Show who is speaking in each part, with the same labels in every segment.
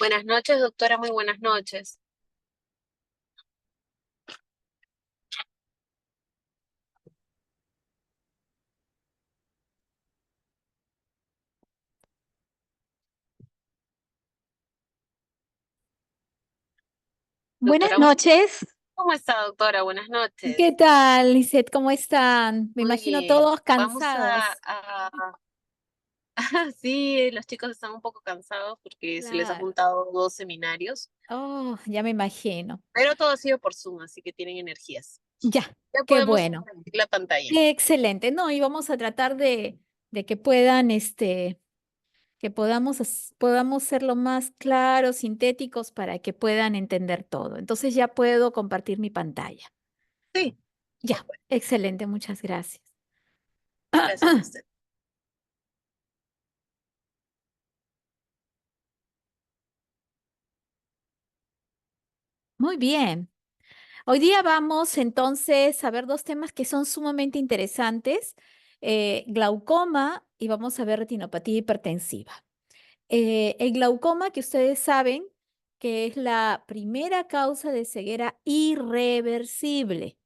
Speaker 1: Buenas noches, doctora, muy buenas noches.
Speaker 2: Buenas
Speaker 1: Doctora,
Speaker 2: noches.
Speaker 1: ¿cómo está, doctora? Buenas
Speaker 2: ¿Qué
Speaker 1: noches.
Speaker 2: tal, Lisette? ¿Cómo están? Me
Speaker 1: Muy
Speaker 2: imagino
Speaker 1: bien.
Speaker 2: todos
Speaker 1: Vamos
Speaker 2: cansados.
Speaker 1: Sí, los chicos están un poco cansados porque se les ha
Speaker 2: Claro.
Speaker 1: juntado dos seminarios,
Speaker 2: Oh, ya me imagino.
Speaker 1: pero todo ha sido por Zoom, así que tienen energías.
Speaker 2: Ya,
Speaker 1: Ya
Speaker 2: qué
Speaker 1: podemos
Speaker 2: bueno.
Speaker 1: compartir la pantalla.
Speaker 2: Excelente. No, y vamos a tratar de que puedan, que podamos ser lo más claros, sintéticos para que puedan entender todo. Entonces ya puedo compartir mi pantalla.
Speaker 1: Sí,
Speaker 2: Ya, excelente, muchas gracias.
Speaker 1: gracias a usted.
Speaker 2: Muy bien. Hoy día vamos entonces a ver dos temas que son sumamente interesantes, glaucoma y vamos a ver retinopatía hipertensiva. El glaucoma, que ustedes saben que es la primera causa de ceguera irreversible.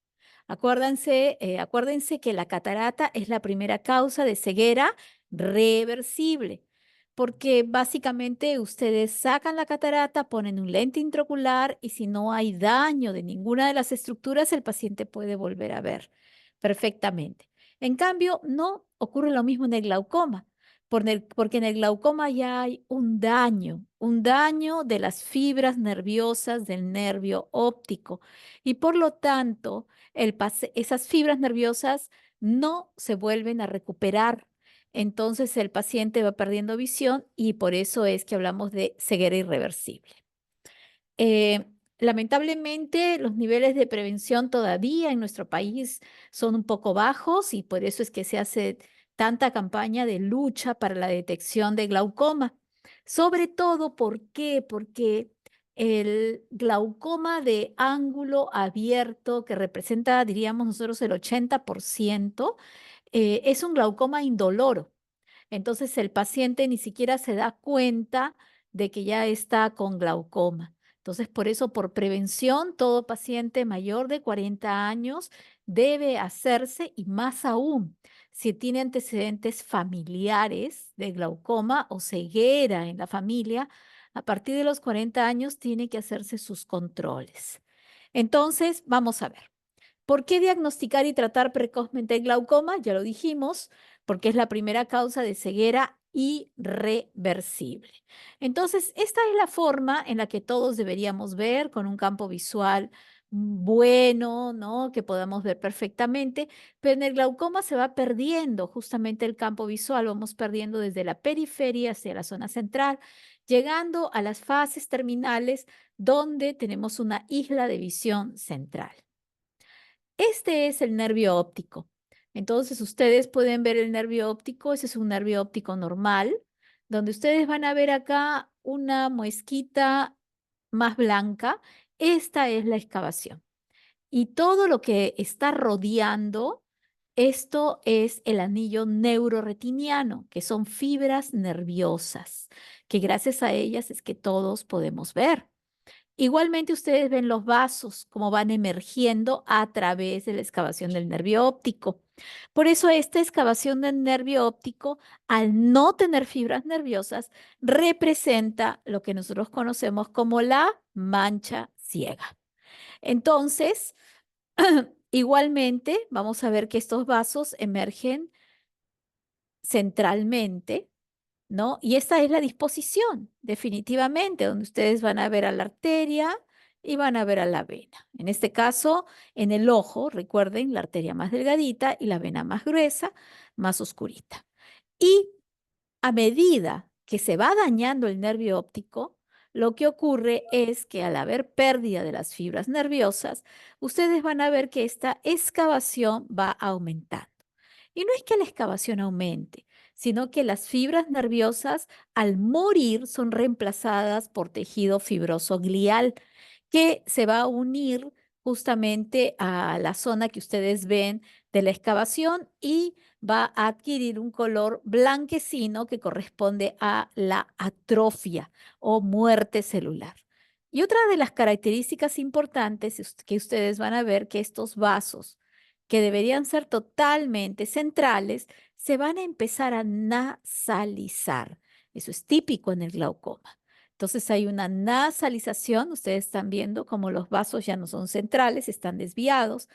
Speaker 2: Acuérdense que la catarata es la primera causa de ceguera reversible, porque básicamente ustedes sacan la catarata, ponen un lente intraocular y si no hay daño de ninguna de las estructuras, el paciente puede volver a ver perfectamente. En cambio, no ocurre lo mismo en el glaucoma, porque en el glaucoma ya hay un daño de las fibras nerviosas del nervio óptico y por lo tanto, esas fibras nerviosas no se vuelven a recuperar. Entonces el paciente va perdiendo visión y por eso es que hablamos de ceguera irreversible. Eh, Lamentablemente, los niveles de prevención todavía en nuestro país son un poco bajos y por eso es que se hace tanta campaña de lucha para la detección de glaucoma. Sobre todo, ¿por qué? Porque el glaucoma de ángulo abierto, que representa, diríamos nosotros, el 80%, es un glaucoma indoloro. Entonces el paciente ni siquiera se da cuenta de que ya está con glaucoma. Entonces, por eso, por prevención, todo paciente mayor de 40 años debe hacerse y más aún si tiene antecedentes familiares de glaucoma o ceguera en la familia, a partir de los 40 años tiene que hacerse sus controles. Entonces, vamos a ver. ¿Por qué diagnosticar y tratar precozmente el glaucoma? Ya lo dijimos, porque es la primera causa de ceguera irreversible. Entonces, esta es la forma en la que todos deberíamos ver con un campo visual bueno, ¿no? Que podamos ver perfectamente, pero en el glaucoma se va perdiendo justamente el campo visual, vamos perdiendo desde la periferia hacia la zona central, llegando a las fases terminales donde tenemos una isla de visión central. Este es el nervio óptico. Entonces, ustedes pueden ver el nervio óptico, ese es un nervio óptico normal, donde ustedes van a ver acá una muesquita más blanca. Esta es la excavación. Y todo lo que está rodeando, esto es el anillo neuroretiniano, que son fibras nerviosas, que gracias a ellas es que todos podemos ver. Igualmente ustedes ven los vasos como van emergiendo a través de la excavación del nervio óptico. Por eso esta excavación del nervio óptico, al no tener fibras nerviosas, representa lo que nosotros conocemos como la mancha ciega. Entonces, igualmente vamos a ver que estos vasos emergen centralmente, ¿no? Y esta es la disposición, definitivamente, donde ustedes van a ver a la arteria y van a ver a la vena. En este caso, en el ojo, recuerden, la arteria más delgadita y la vena más gruesa, más oscurita. Y a medida que se va dañando el nervio óptico, lo que ocurre es que al haber pérdida de las fibras nerviosas, ustedes van a ver que esta excavación va aumentando. Y no es que la excavación aumente, sino que las fibras nerviosas al morir son reemplazadas por tejido fibroso glial que se va a unir justamente a la zona que ustedes ven de la excavación y va a adquirir un color blanquecino que corresponde a la atrofia o muerte celular. Y otra de las características importantes es que ustedes van a ver que estos vasos, que deberían ser totalmente centrales, se van a empezar a nasalizar. Eso es típico en el glaucoma. Entonces hay una nasalización, ustedes están viendo como los vasos ya no son centrales, están desviados,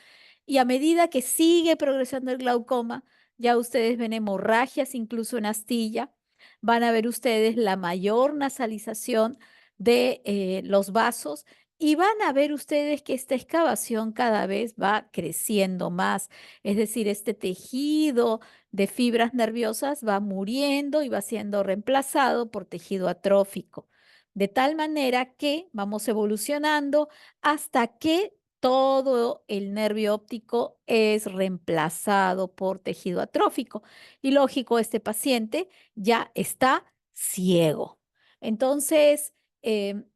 Speaker 2: y a medida que sigue progresando el glaucoma, ya ustedes ven hemorragias incluso en astilla, van a ver ustedes la mayor nasalización de los vasos y van a ver ustedes que esta excavación cada vez va creciendo más, es decir, este tejido de fibras nerviosas va muriendo y va siendo reemplazado por tejido atrófico, de tal manera que vamos evolucionando hasta que todo el nervio óptico es reemplazado por tejido atrófico. Y lógico, este paciente ya está ciego. Entonces,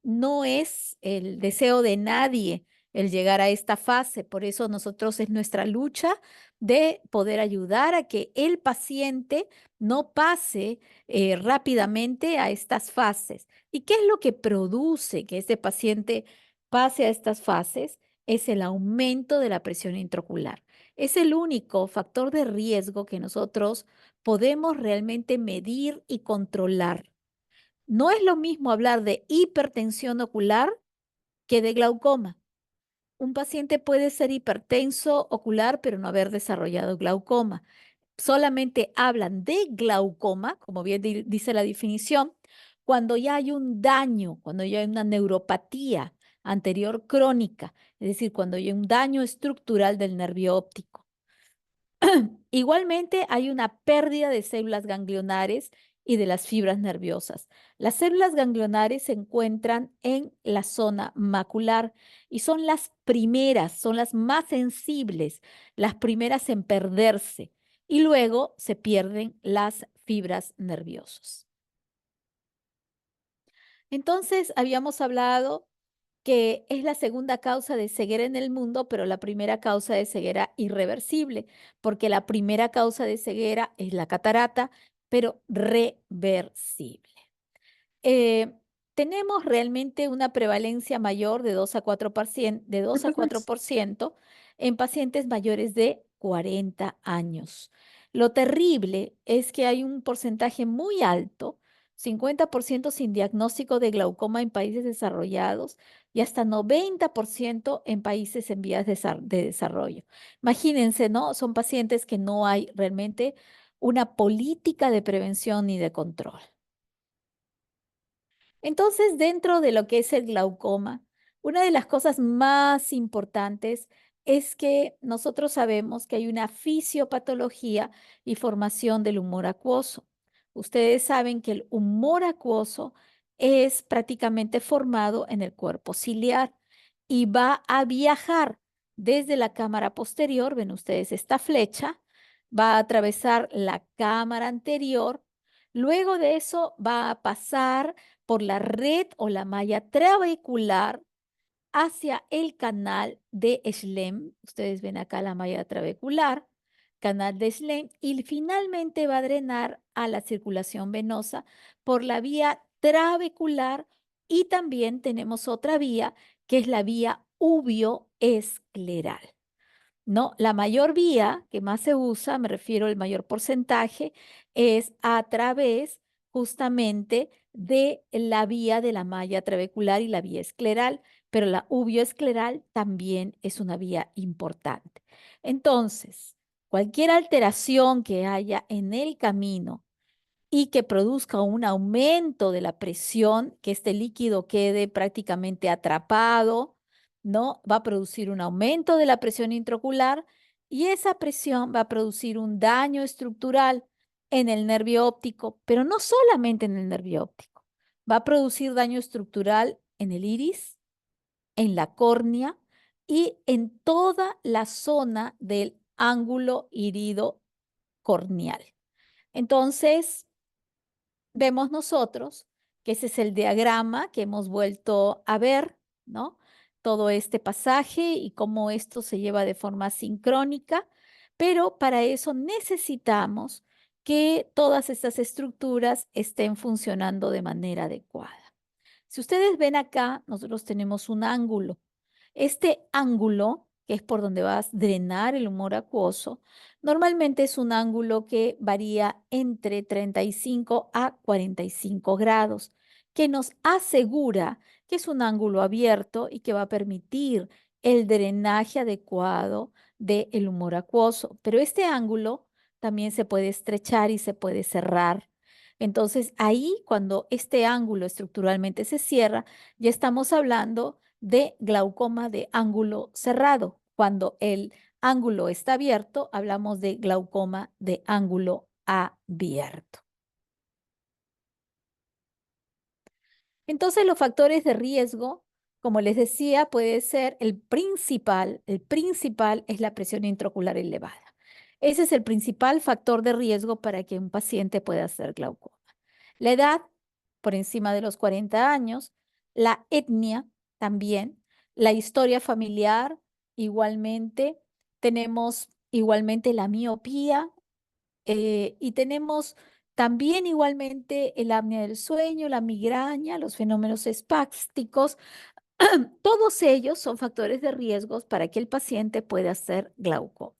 Speaker 2: no es el deseo de nadie el llegar a esta fase. Por eso nosotros es nuestra lucha de poder ayudar a que el paciente no pase rápidamente a estas fases. ¿Y qué es lo que produce que este paciente pase a estas fases? Es el aumento de la presión intraocular. Es el único factor de riesgo que nosotros podemos realmente medir y controlar. No es lo mismo hablar de hipertensión ocular que de glaucoma. Un paciente puede ser hipertenso ocular, pero no haber desarrollado glaucoma. Solamente hablan de glaucoma, como bien dice la definición, cuando ya hay un daño, cuando ya hay una neuropatía anterior crónica, es decir, cuando hay un daño estructural del nervio óptico. Igualmente hay una pérdida de células ganglionares y de las fibras nerviosas. Las células ganglionares se encuentran en la zona macular y son las primeras, son las más sensibles, las primeras en perderse y luego se pierden las fibras nerviosas. Entonces, habíamos hablado que es la segunda causa de ceguera en el mundo, pero la primera causa de ceguera irreversible, porque la primera causa de ceguera es la catarata, pero reversible. Eh, Tenemos realmente una prevalencia mayor de 2 a 4%, de 2 a 4% en pacientes mayores de 40 años. Lo terrible es que hay un porcentaje muy alto, 50% sin diagnóstico de glaucoma en países desarrollados y hasta 90% en países en vías de desarrollo. Imagínense, ¿no? Son pacientes que no hay realmente una política de prevención ni de control. Entonces, dentro de lo que es el glaucoma, una de las cosas más importantes es que nosotros sabemos que hay una fisiopatología y formación del humor acuoso. Ustedes saben que el humor acuoso es prácticamente formado en el cuerpo ciliar y va a viajar desde la cámara posterior, ven ustedes esta flecha, va a atravesar la cámara anterior, luego de eso va a pasar por la red o la malla trabecular hacia el canal de Schlemm. Ustedes ven acá la malla trabecular, canal de Schlemm, y finalmente va a drenar a la circulación venosa por la vía trabecular y también tenemos otra vía que es la vía uvioescleral. No, la mayor vía que más se usa, me refiero al mayor porcentaje, es a través justamente de la vía de la malla trabecular y la vía escleral, pero la uvioescleral también es una vía importante. Entonces, cualquier alteración que haya en el camino y que produzca un aumento de la presión, que este líquido quede prácticamente atrapado, ¿no? Va a producir un aumento de la presión intraocular y esa presión va a producir un daño estructural en el nervio óptico, pero no solamente en el nervio óptico. Va a producir daño estructural en el iris, en la córnea y en toda la zona del ángulo irido corneal. Entonces, vemos nosotros que ese es el diagrama que hemos vuelto a ver, ¿no? todo este pasaje y cómo esto se lleva de forma sincrónica, pero para eso necesitamos que todas estas estructuras estén funcionando de manera adecuada. Si ustedes ven acá, nosotros tenemos un ángulo. Este ángulo, que es por donde va a drenar el humor acuoso, normalmente es un ángulo que varía entre 35 a 45 grados, que nos asegura que es un ángulo abierto y que va a permitir el drenaje adecuado del humor acuoso. Pero este ángulo también se puede estrechar y se puede cerrar. Entonces, ahí cuando este ángulo estructuralmente se cierra, ya estamos hablando de glaucoma de ángulo cerrado. Cuando el ángulo está abierto, hablamos de glaucoma de ángulo abierto. Entonces, los factores de riesgo, como les decía, puede ser el principal es la presión intraocular elevada. Ese es el principal factor de riesgo para que un paciente pueda hacer glaucoma. La edad, por encima de los 40 años, la etnia también, la historia familiar, igualmente, tenemos igualmente la miopía y tenemos también igualmente el apnea del sueño, la migraña, los fenómenos espásticos. Todos ellos son factores de riesgos para que el paciente pueda hacer glaucoma.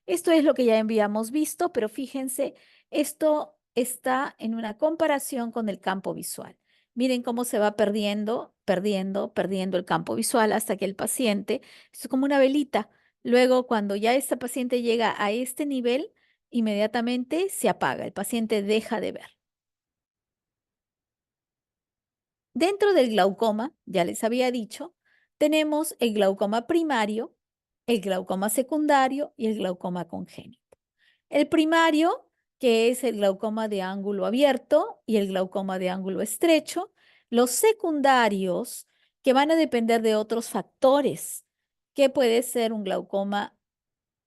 Speaker 2: Esto es lo que ya habíamos visto, pero fíjense, esto está en una comparación con el campo visual. Miren cómo se va perdiendo el campo visual hasta que el paciente, es como una velita. Luego, cuando ya esta paciente llega a este nivel, inmediatamente se apaga, el paciente deja de ver. Dentro del glaucoma, ya les había dicho, tenemos el glaucoma primario, el glaucoma secundario y el glaucoma congénito. El primario, que es el glaucoma de ángulo abierto y el glaucoma de ángulo estrecho. Los secundarios, que van a depender de otros factores, que puede ser un glaucoma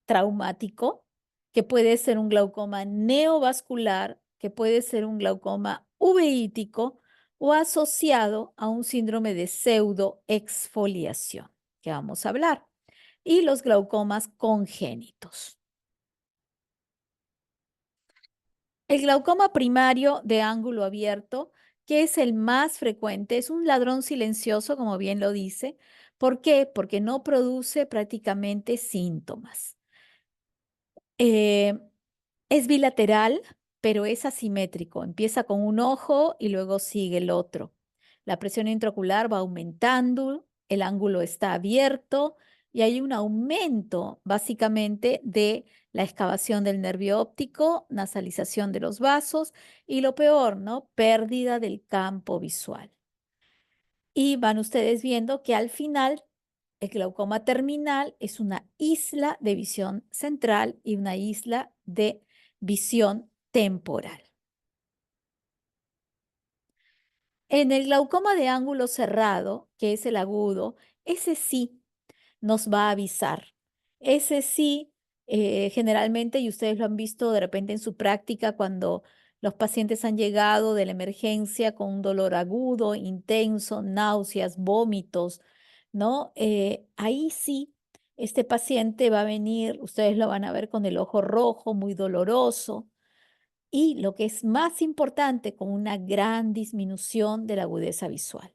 Speaker 2: traumático, que puede ser un glaucoma neovascular, que puede ser un glaucoma uveítico o asociado a un síndrome de pseudoexfoliación, que vamos a hablar, y los glaucomas congénitos. El glaucoma primario de ángulo abierto, que es el más frecuente, es un ladrón silencioso, como bien lo dice. ¿Por qué? Porque no produce prácticamente síntomas. Es bilateral, pero es asimétrico. Empieza con un ojo y luego sigue el otro. La presión intraocular va aumentando, el ángulo está abierto y hay un aumento básicamente de la excavación del nervio óptico, nasalización de los vasos y lo peor, ¿no? Pérdida del campo visual. Y van ustedes viendo que al final el glaucoma terminal es una isla de visión central y una isla de visión temporal. En el glaucoma de ángulo cerrado, que es el agudo, ese sí nos va a avisar. Ese sí, generalmente, y ustedes lo han visto de repente en su práctica, cuando los pacientes han llegado de la emergencia con un dolor agudo, intenso, náuseas, vómitos, ¿no? Ahí sí, este paciente va a venir, ustedes lo van a ver con el ojo rojo, muy doloroso, y lo que es más importante, con una gran disminución de la agudeza visual.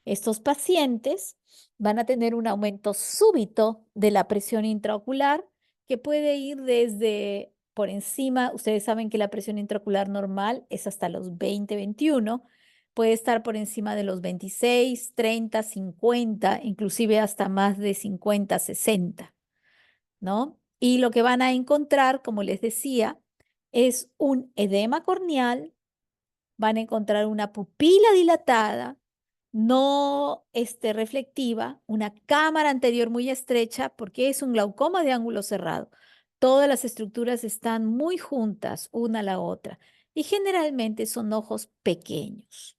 Speaker 2: Estos pacientes van a tener un aumento súbito de la presión intraocular que puede ir desde por encima, ustedes saben que la presión intraocular normal es hasta los 20, 21, puede estar por encima de los 26, 30, 50, inclusive hasta más de 50, 60, ¿no? Y lo que van a encontrar, como les decía, es un edema corneal, van a encontrar una pupila dilatada, no reflectiva, una cámara anterior muy estrecha, porque es un glaucoma de ángulo cerrado. Todas las estructuras están muy juntas una a la otra y generalmente son ojos pequeños.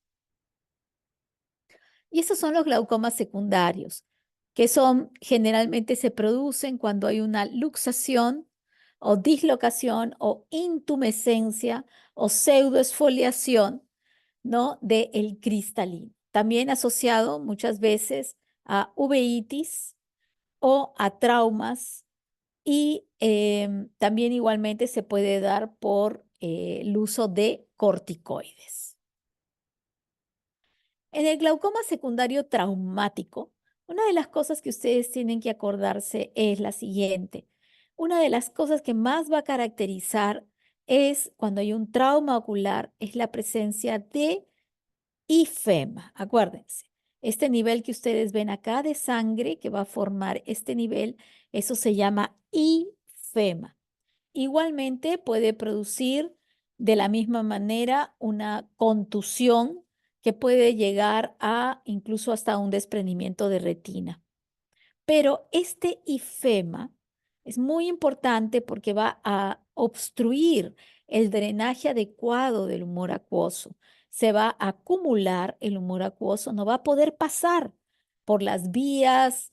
Speaker 2: Y esos son los glaucomas secundarios, que son generalmente se producen cuando hay una luxación o dislocación o intumescencia o pseudoesfoliación, ¿no? del cristalino. También asociado muchas veces a uveitis o a traumas y también igualmente se puede dar por el uso de corticoides. En el glaucoma secundario traumático, una de las cosas que ustedes tienen que acordarse es la siguiente. Una de las cosas que más va a caracterizar es cuando hay un trauma ocular, es la presencia de ifema. Acuérdense, este nivel que ustedes ven acá de sangre que va a formar este nivel, eso se llama ifema. Igualmente puede producir de la misma manera una contusión que puede llegar a incluso hasta un desprendimiento de retina. Pero este ifema es muy importante porque va a obstruir el drenaje adecuado del humor acuoso. Se va a acumular el humor acuoso, no va a poder pasar por las vías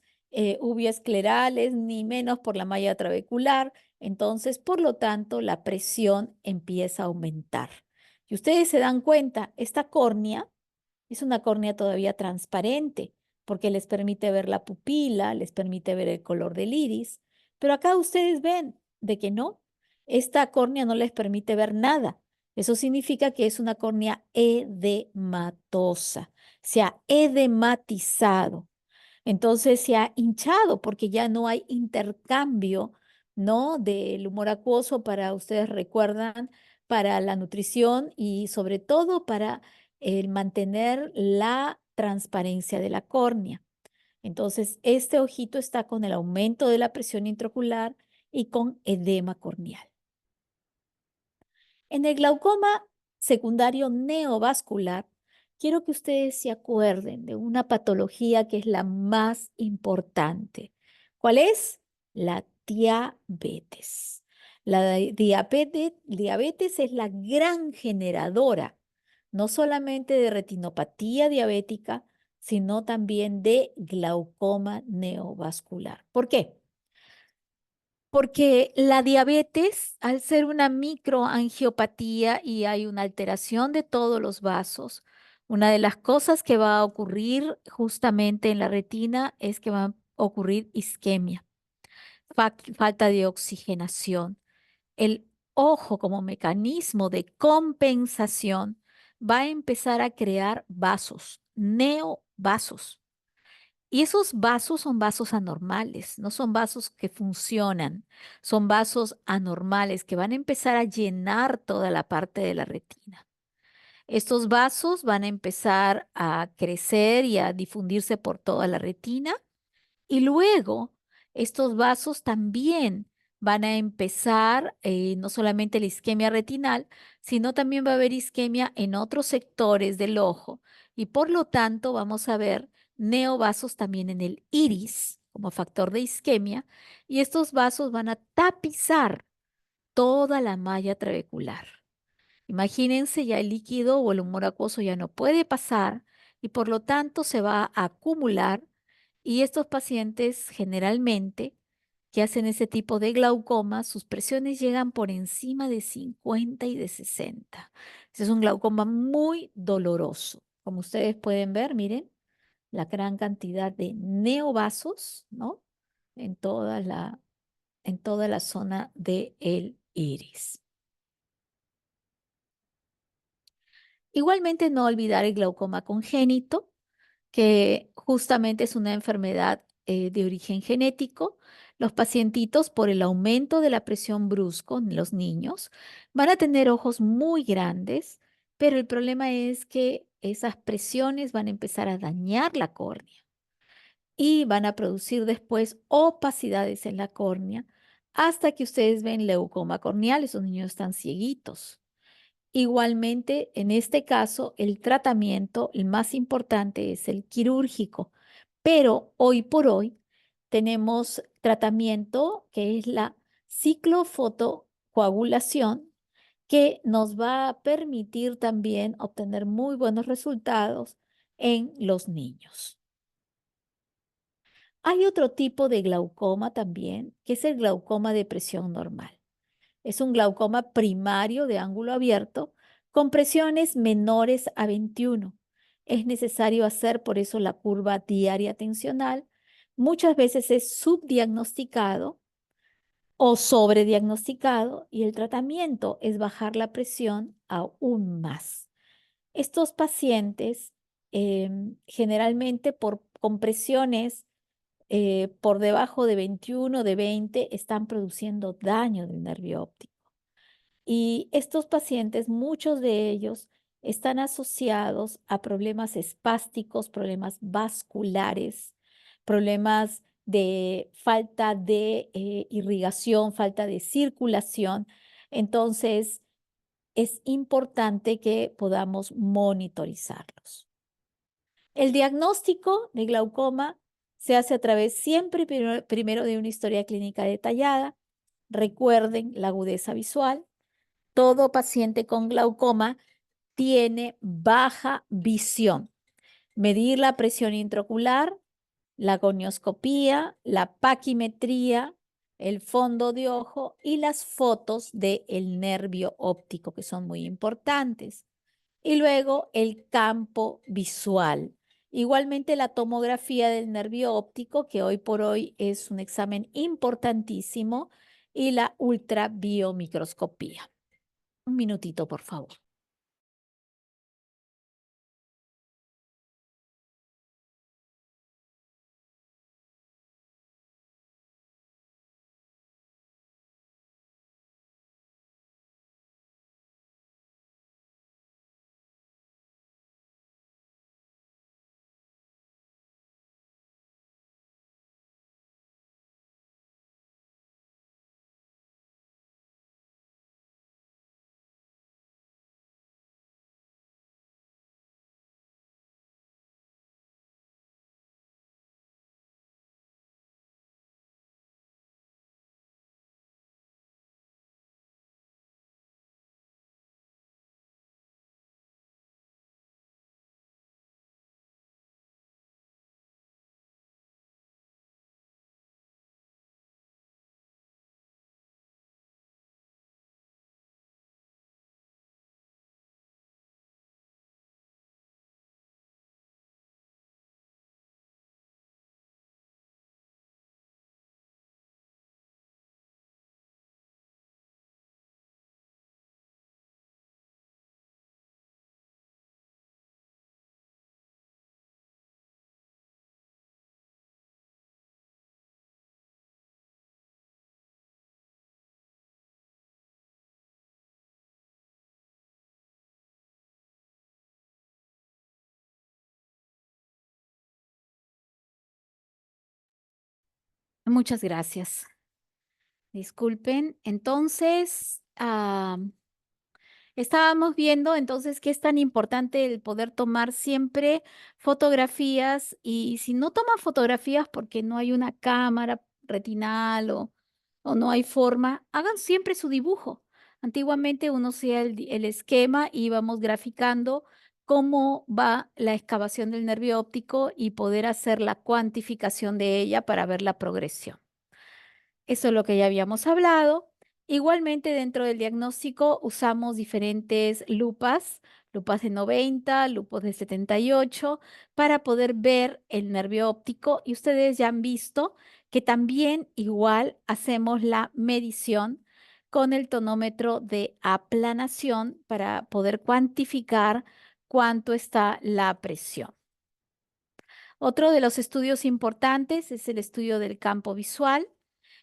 Speaker 2: ubioesclerales, ni menos por la malla trabecular. Entonces, por lo tanto, la presión empieza a aumentar. Y ustedes se dan cuenta, esta córnea es una córnea todavía transparente porque les permite ver la pupila, les permite ver el color del iris, pero acá ustedes ven de que no, esta córnea no les permite ver nada. Eso significa que es una córnea edematosa, se ha edematizado. Entonces se ha hinchado porque ya no hay intercambio, ¿no? Del humor acuoso para, ustedes recuerdan, para la nutrición y sobre todo para el mantener la transparencia de la córnea. Entonces, este ojito está con el aumento de la presión intraocular y con edema corneal. En el glaucoma secundario neovascular, quiero que ustedes se acuerden de una patología que es la más importante. ¿Cuál es? La diabetes. La diabetes es la gran generadora, no solamente de retinopatía diabética, sino también de glaucoma neovascular. ¿Por qué? Porque la diabetes, al ser una microangiopatía y hay una alteración de todos los vasos, una de las cosas que va a ocurrir justamente en la retina es que va a ocurrir isquemia, falta de oxigenación. El ojo como mecanismo de compensación va a empezar a crear vasos, neovasos. Y esos vasos son vasos anormales, no son vasos que funcionan, son vasos anormales que van a empezar a llenar toda la parte de la retina. Estos vasos van a empezar a crecer y a difundirse por toda la retina y luego estos vasos también van a empezar, no solamente la isquemia retinal, sino también va a haber isquemia en otros sectores del ojo y por lo tanto vamos a ver neovasos también en el iris como factor de isquemia y estos vasos van a tapizar toda la malla trabecular. Imagínense ya el líquido o el humor acuoso ya no puede pasar y por lo tanto se va a acumular y estos pacientes generalmente que hacen ese tipo de glaucoma, sus presiones llegan por encima de 50 y de 60. Ese es un glaucoma muy doloroso. Como ustedes pueden ver, miren la gran cantidad de neovasos, ¿no? En en toda la zona del iris. Igualmente no olvidar el glaucoma congénito, que justamente es una enfermedad de origen genético. Los pacientitos, por el aumento de la presión brusco en los niños, van a tener ojos muy grandes, pero el problema es que esas presiones van a empezar a dañar la córnea y van a producir después opacidades en la córnea hasta que ustedes ven leucoma corneal, esos niños están cieguitos. Igualmente, en este caso, el tratamiento, el más importante es el quirúrgico, pero hoy por hoy tenemos tratamiento que es la ciclofotocoagulación, que nos va a permitir también obtener muy buenos resultados en los niños. Hay otro tipo de glaucoma también, que es el glaucoma de presión normal. Es un glaucoma primario de ángulo abierto con presiones menores a 21. Es necesario hacer por eso la curva diaria tensional. Muchas veces es subdiagnosticado o sobrediagnosticado y el tratamiento es bajar la presión aún más. Estos pacientes generalmente por compresiones por debajo de 21, de 20, están produciendo daño del nervio óptico. Y estos pacientes, muchos de ellos, están asociados a problemas espásticos, problemas vasculares, problemas de falta de irrigación, falta de circulación. Entonces, es importante que podamos monitorizarlos. El diagnóstico de glaucoma se hace a través siempre primero de una historia clínica detallada. Recuerden la agudeza visual. Todo paciente con glaucoma tiene baja visión. Medir la presión intraocular, la gonioscopía, la paquimetría, el fondo de ojo y las fotos del nervio óptico, que son muy importantes. Y luego el campo visual. Igualmente la tomografía del nervio óptico, que hoy por hoy es un examen importantísimo, y la ultrabiomicroscopía. Un minutito, por favor. Muchas gracias. Disculpen. Entonces, estábamos viendo entonces que es tan importante el poder tomar siempre fotografías y si no toman fotografías porque no hay una cámara retinal o no hay forma, hagan siempre su dibujo. Antiguamente uno hacía el esquema y íbamos graficando cómo va la excavación del nervio óptico y poder hacer la cuantificación de ella para ver la progresión. Eso es lo que ya habíamos hablado. Igualmente, dentro del diagnóstico usamos diferentes lupas, lupas de 90, lupos de 78, para poder ver el nervio óptico. Y ustedes ya han visto que también igual hacemos la medición con el tonómetro de aplanación para poder cuantificar cuánto está la presión. Otro de los estudios importantes es el estudio del campo visual.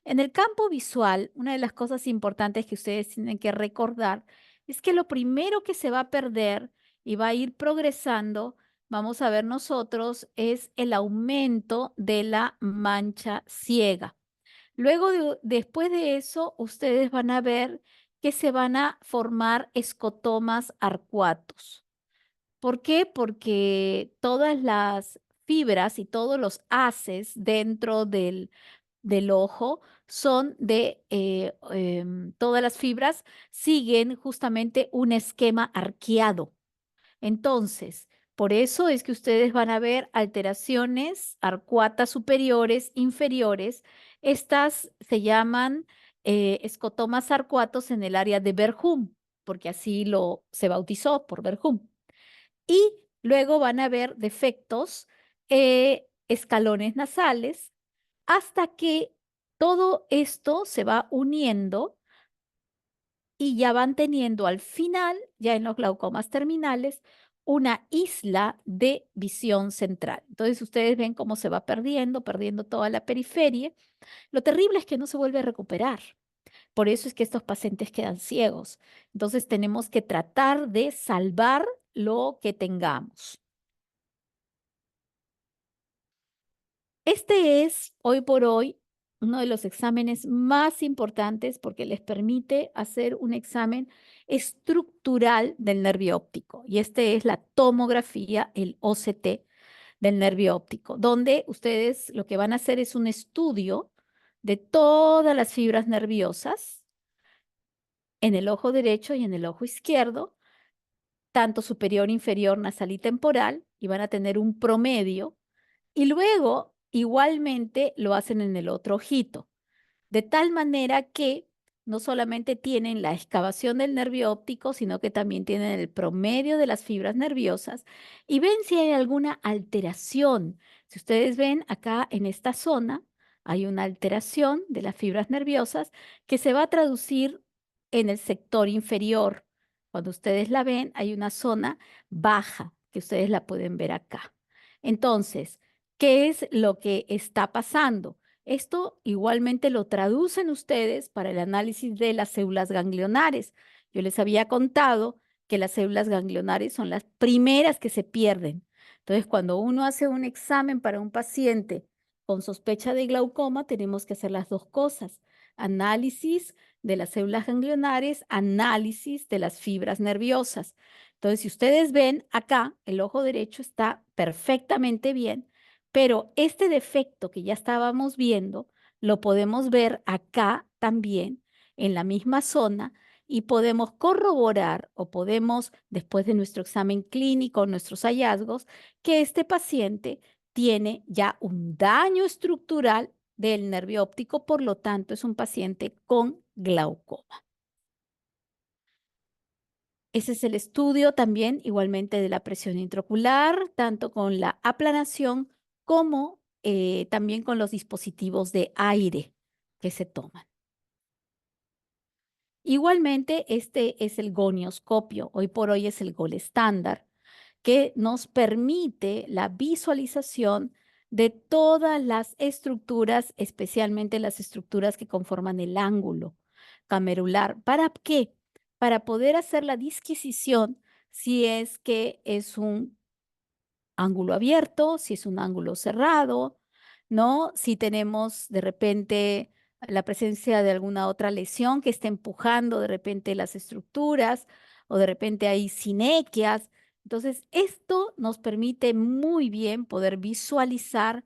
Speaker 2: En el campo visual, una de las cosas importantes que ustedes tienen que recordar es que lo primero que se va a perder y va a ir progresando, vamos a ver nosotros, es el aumento de la mancha ciega. Luego, después de eso, ustedes van a ver que se van a formar escotomas arcuatos. ¿Por qué? Porque todas las fibras y todos los haces dentro del ojo son todas las fibras siguen justamente un esquema arqueado. Entonces, por eso es que ustedes van a ver alteraciones arcuatas superiores, inferiores. Estas se llaman escotomas arcuatos en el área de Verhum, porque así se bautizó por Verhum. Y Luego van a haber defectos, escalones nasales, hasta que todo esto se va uniendo y ya van teniendo al final, ya en los glaucomas terminales, una isla de visión central. Entonces ustedes ven cómo se va perdiendo toda la periferia. Lo terrible es que no se vuelve a recuperar. Por eso es que estos pacientes quedan ciegos. Entonces tenemos que tratar de salvar lo que tengamos. Este es, hoy por hoy, uno de los exámenes más importantes porque les permite hacer un examen estructural del nervio óptico. Y este es la tomografía, el OCT del nervio óptico, donde ustedes lo que van a hacer es un estudio de todas las fibras nerviosas en el ojo derecho y en el ojo izquierdo, tanto superior, inferior, nasal y temporal, y van a tener un promedio. Y luego, igualmente, lo hacen en el otro ojito, de tal manera que no solamente tienen la excavación del nervio óptico, sino que también tienen el promedio de las fibras nerviosas y ven si hay alguna alteración. Si ustedes ven acá en esta zona, hay una alteración de las fibras nerviosas que se va a traducir en el sector inferior. Cuando ustedes la ven, hay una zona baja que ustedes la pueden ver acá. Entonces, ¿qué es lo que está pasando? Esto igualmente lo traducen ustedes para el análisis de las células ganglionares. Yo les había contado que las células ganglionares son las primeras que se pierden. Entonces, cuando uno hace un examen para un paciente con sospecha de glaucoma, tenemos que hacer las dos cosas: análisis de las células ganglionares, análisis de las fibras nerviosas. Entonces, si ustedes ven acá, el ojo derecho está perfectamente bien, pero este defecto que ya estábamos viendo, lo podemos ver acá también, en la misma zona, y podemos corroborar o podemos, después de nuestro examen clínico, nuestros hallazgos, que este paciente tiene ya un daño estructural del nervio óptico, por lo tanto es un paciente con glaucoma. Ese es el estudio también igualmente de la presión intraocular, tanto con la aplanación como también con los dispositivos de aire que se toman. Igualmente, este es el gonioscopio, hoy por hoy es el gol estándar, que nos permite la visualización de todas las estructuras, especialmente las estructuras que conforman el ángulo camerular. ¿Para qué? Para poder hacer la disquisición si es que es un ángulo abierto, si es un ángulo cerrado, ¿no? Si tenemos de repente la presencia de alguna otra lesión que esté empujando de repente las estructuras o de repente hay sinequias. Entonces, esto nos permite muy bien poder visualizar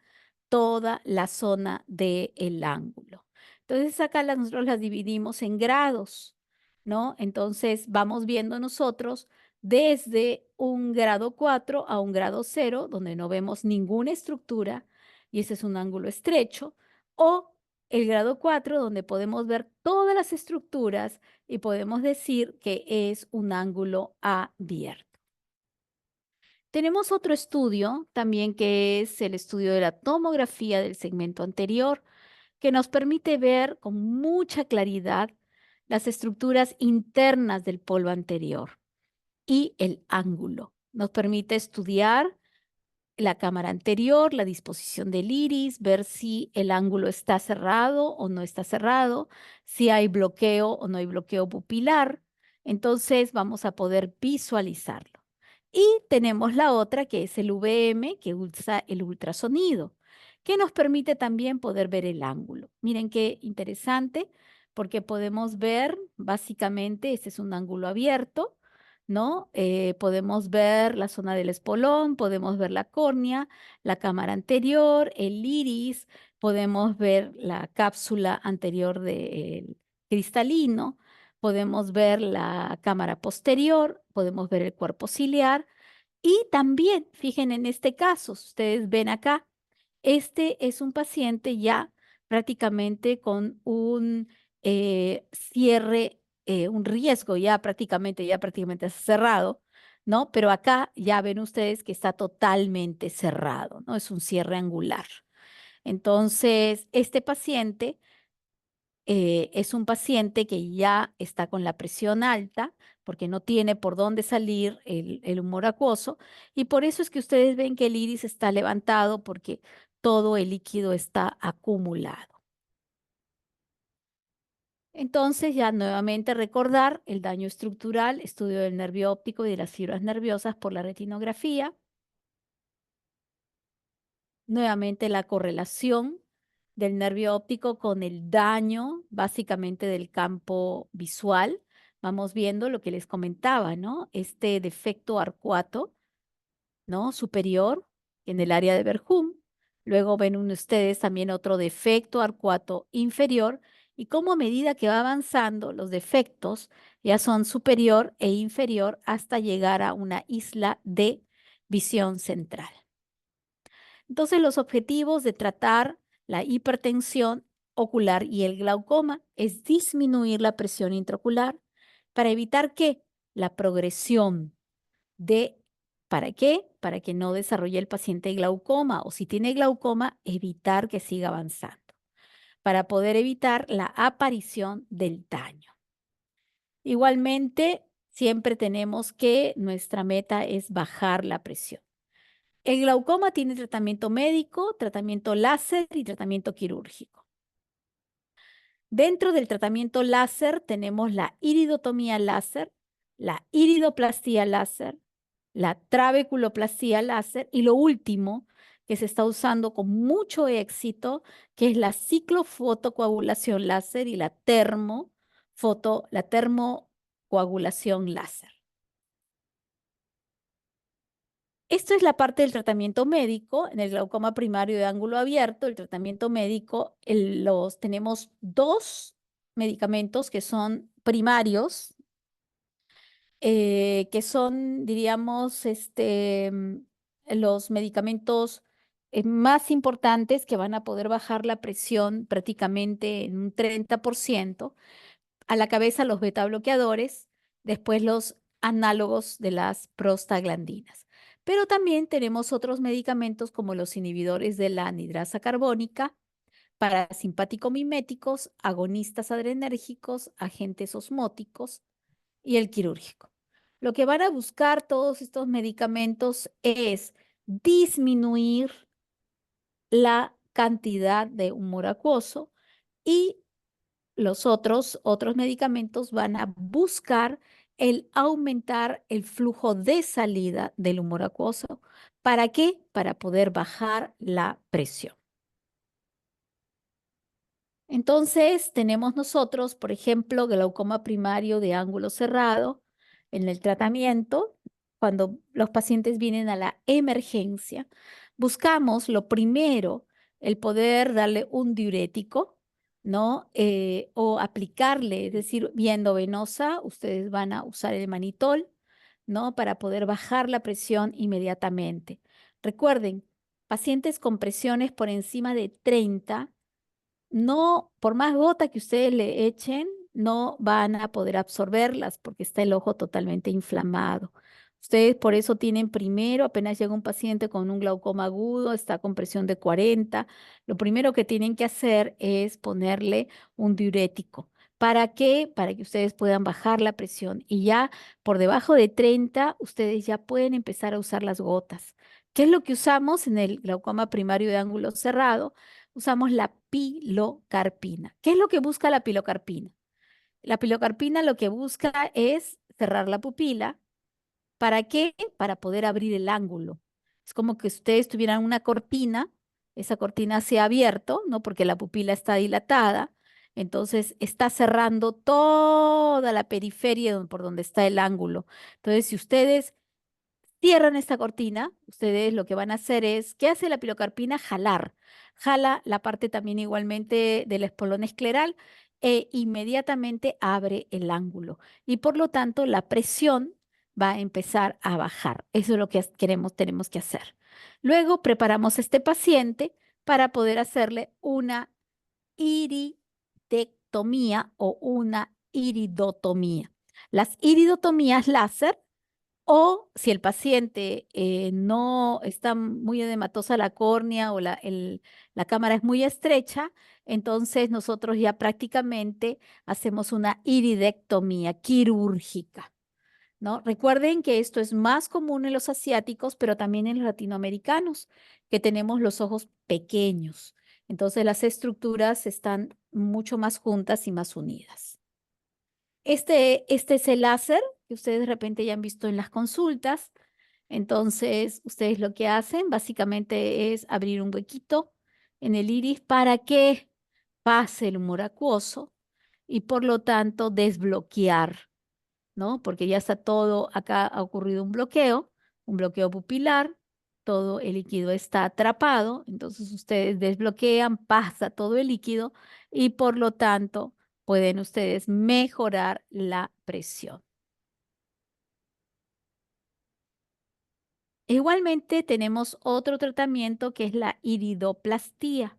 Speaker 2: toda la zona del ángulo. Entonces, acá nosotros las dividimos en grados, ¿no? Entonces, vamos viendo nosotros desde un grado 4 a un grado 0, donde no vemos ninguna estructura, y ese es un ángulo estrecho, o el grado 4, donde podemos ver todas las estructuras y podemos decir que es un ángulo abierto. Tenemos otro estudio también que es el estudio de la tomografía del segmento anterior, que nos permite ver con mucha claridad las estructuras internas del polo anterior y el ángulo. Nos permite estudiar la cámara anterior, la disposición del iris, ver si el ángulo está cerrado o no está cerrado, si hay bloqueo o no hay bloqueo pupilar. Entonces vamos a poder visualizarlo. Y tenemos la otra que es el VM, que usa el ultrasonido, que nos permite también poder ver el ángulo. Miren qué interesante, porque podemos ver básicamente, este es un ángulo abierto, ¿no? Podemos ver la zona del espolón, podemos ver la córnea, la cámara anterior, el iris, podemos ver la cápsula anterior del cristalino, podemos ver la cámara posterior, podemos ver el cuerpo ciliar y también, fíjense en este caso, si ustedes ven acá, este es un paciente ya prácticamente con un cierre, un riesgo ya prácticamente cerrado, ¿no? Pero acá ya ven ustedes que está totalmente cerrado, ¿no? Es un cierre angular. Entonces, este paciente es un paciente que ya está con la presión alta porque no tiene por dónde salir el humor acuoso y por eso es que ustedes ven que el iris está levantado porque todo el líquido está acumulado. Entonces, ya nuevamente recordar el daño estructural, estudio del nervio óptico y de las fibras nerviosas por la retinografía. Nuevamente la correlación del nervio óptico con el daño básicamente del campo visual. Vamos viendo lo que les comentaba, ¿no? Este defecto arcuato, ¿no? Superior en el área de Verhum. Luego ven ustedes también otro defecto arcuato inferior y cómo a medida que va avanzando los defectos ya son superior e inferior hasta llegar a una isla de visión central. Entonces, los objetivos de tratar la hipertensión ocular y el glaucoma es disminuir la presión intraocular para evitar que la progresión de, ¿para qué? Para que no desarrolle el paciente glaucoma o si tiene glaucoma, evitar que siga avanzando, para poder evitar la aparición del daño. Igualmente, siempre tenemos que nuestra meta es bajar la presión. El glaucoma tiene tratamiento médico, tratamiento láser y tratamiento quirúrgico. Dentro del tratamiento láser tenemos la iridotomía láser, la iridoplastía láser, la trabeculoplastía láser y lo último que se está usando con mucho éxito, que es la ciclofotocoagulación láser y la termocoagulación láser. Esto es la parte del tratamiento médico. En el glaucoma primario de ángulo abierto, el tratamiento médico, tenemos dos medicamentos que son primarios, que son, diríamos, los medicamentos más importantes que van a poder bajar la presión prácticamente en un 30%. A la cabeza los beta bloqueadores, después los análogos de las prostaglandinas. Pero también tenemos otros medicamentos como los inhibidores de la anhidrasa carbónica, parasimpático-miméticos, agonistas adrenérgicos, agentes osmóticos y el quirúrgico. Lo que van a buscar todos estos medicamentos es disminuir la cantidad de humor acuoso y los otros medicamentos van a buscar el aumentar el flujo de salida del humor acuoso. ¿Para qué? Para poder bajar la presión. Entonces, tenemos nosotros, por ejemplo, glaucoma primario de ángulo cerrado en el tratamiento. Cuando los pacientes vienen a la emergencia, buscamos lo primero, el poder darle un diurético, ¿no? O aplicarle, es decir, vía endovenosa, ustedes van a usar el manitol, ¿no? Para poder bajar la presión inmediatamente. Recuerden, pacientes con presiones por encima de 30, no, por más gota que ustedes le echen, no van a poder absorberlas porque está el ojo totalmente inflamado. Ustedes por eso tienen primero, apenas llega un paciente con un glaucoma agudo, está con presión de 40, lo primero que tienen que hacer es ponerle un diurético. ¿Para qué? Para que ustedes puedan bajar la presión y ya por debajo de 30, ustedes ya pueden empezar a usar las gotas. ¿Qué es lo que usamos en el glaucoma primario de ángulo cerrado? Usamos la pilocarpina. ¿Qué es lo que busca la pilocarpina? La pilocarpina lo que busca es cerrar la pupila. ¿Para qué? Para poder abrir el ángulo. Es como que ustedes tuvieran una cortina, esa cortina se ha abierto, ¿no? Porque la pupila está dilatada, entonces está cerrando toda la periferia por donde está el ángulo. Entonces, si ustedes cierran esta cortina, ustedes lo que van a hacer es, ¿qué hace la pilocarpina? Jalar. Jala la parte también igualmente del espolón escleral e inmediatamente abre el ángulo. Y por lo tanto, la presión va a empezar a bajar. Eso es lo que tenemos que hacer. Luego preparamos a este paciente para poder hacerle una iridectomía o una iridotomía. Las iridotomías láser O si el paciente no está muy edematosa la córnea o la cámara es muy estrecha, entonces nosotros ya prácticamente hacemos una iridectomía quirúrgica, ¿no? Recuerden que esto es más común en los asiáticos, pero también en los latinoamericanos, que tenemos los ojos pequeños. Entonces las estructuras están mucho más juntas y más unidas. Este es el láser que ustedes de repente ya han visto en las consultas. Entonces, ustedes lo que hacen básicamente es abrir un huequito en el iris para que pase el humor acuoso y por lo tanto desbloquear, ¿no? Porque ya está todo, acá ha ocurrido un bloqueo pupilar, todo el líquido está atrapado, entonces ustedes desbloquean, pasa todo el líquido y por lo tanto pueden ustedes mejorar la presión. Igualmente tenemos otro tratamiento que es la iridoplastía,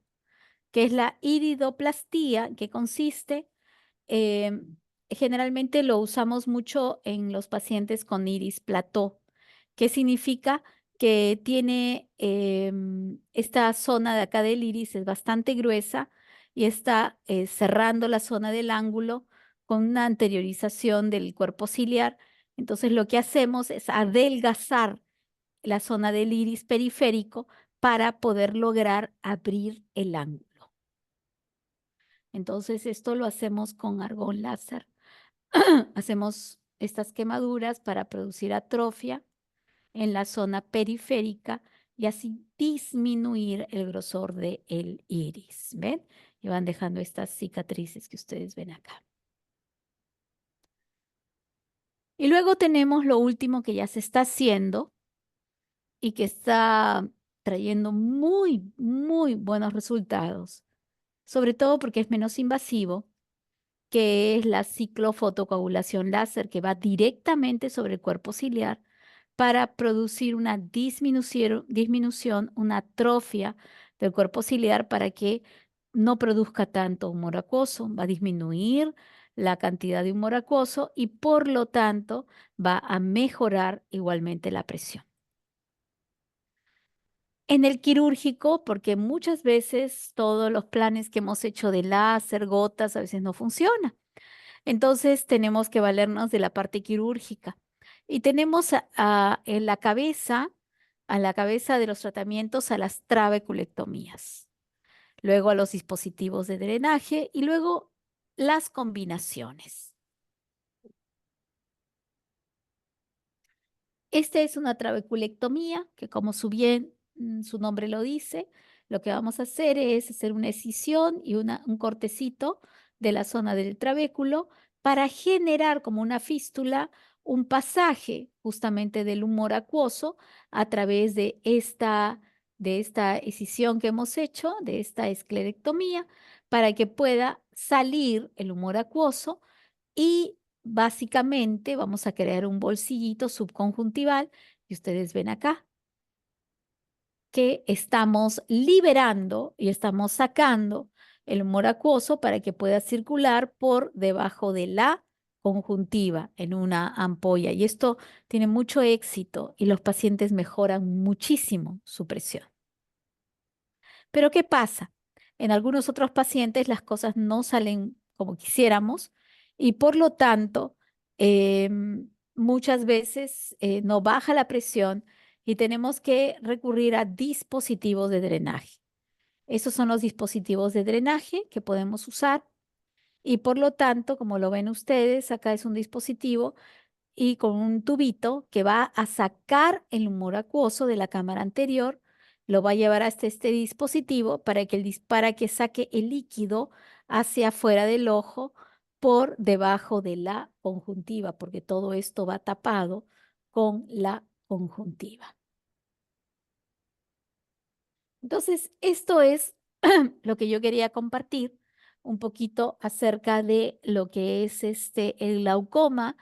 Speaker 2: que consiste generalmente lo usamos mucho en los pacientes con iris plató, que significa que tiene esta zona de acá del iris es bastante gruesa y está cerrando la zona del ángulo con una anteriorización del cuerpo ciliar. Entonces lo que hacemos es adelgazar la zona del iris periférico para poder lograr abrir el ángulo. Entonces esto lo hacemos con argón láser. Hacemos estas quemaduras para producir atrofia en la zona periférica y así disminuir el grosor del iris. ¿Ven? Y van dejando estas cicatrices que ustedes ven acá. Y luego tenemos lo último que ya se está haciendo y que está trayendo muy, muy buenos resultados, sobre todo porque es menos invasivo, que es la ciclofotocoagulación láser, que va directamente sobre el cuerpo ciliar para producir una disminución, una atrofia del cuerpo ciliar para que no produzca tanto humor acuoso, va a disminuir la cantidad de humor acuoso y por lo tanto va a mejorar igualmente la presión. En el quirúrgico, porque muchas veces todos los planes que hemos hecho de láser, gotas, a veces no funcionan. Entonces tenemos que valernos de la parte quirúrgica. Y tenemos en la cabeza, a la cabeza de los tratamientos, a las trabeculectomías, luego a los dispositivos de drenaje y luego las combinaciones. Esta es una trabeculectomía que, como su nombre lo dice, lo que vamos a hacer es hacer una excisión y un cortecito de la zona del trabéculo para generar como una fístula un pasaje justamente del humor acuoso a través de esta excisión que hemos hecho, de esta esclerectomía, para que pueda salir el humor acuoso y básicamente vamos a crear un bolsillito subconjuntival y ustedes ven acá que estamos liberando y estamos sacando el humor acuoso para que pueda circular por debajo de la conjuntiva en una ampolla. Y esto tiene mucho éxito y los pacientes mejoran muchísimo su presión. Pero ¿qué pasa? En algunos otros pacientes las cosas no salen como quisiéramos y por lo tanto muchas veces no baja la presión y tenemos que recurrir a dispositivos de drenaje. Esos son los dispositivos de drenaje que podemos usar y por lo tanto, como lo ven ustedes, acá es un dispositivo y con un tubito que va a sacar el humor acuoso de la cámara anterior, lo va a llevar hasta este dispositivo para que saque el líquido hacia afuera del ojo por debajo de la conjuntiva, porque todo esto va tapado con la conjuntiva. Entonces, esto es lo que yo quería compartir un poquito acerca de lo que es el glaucoma,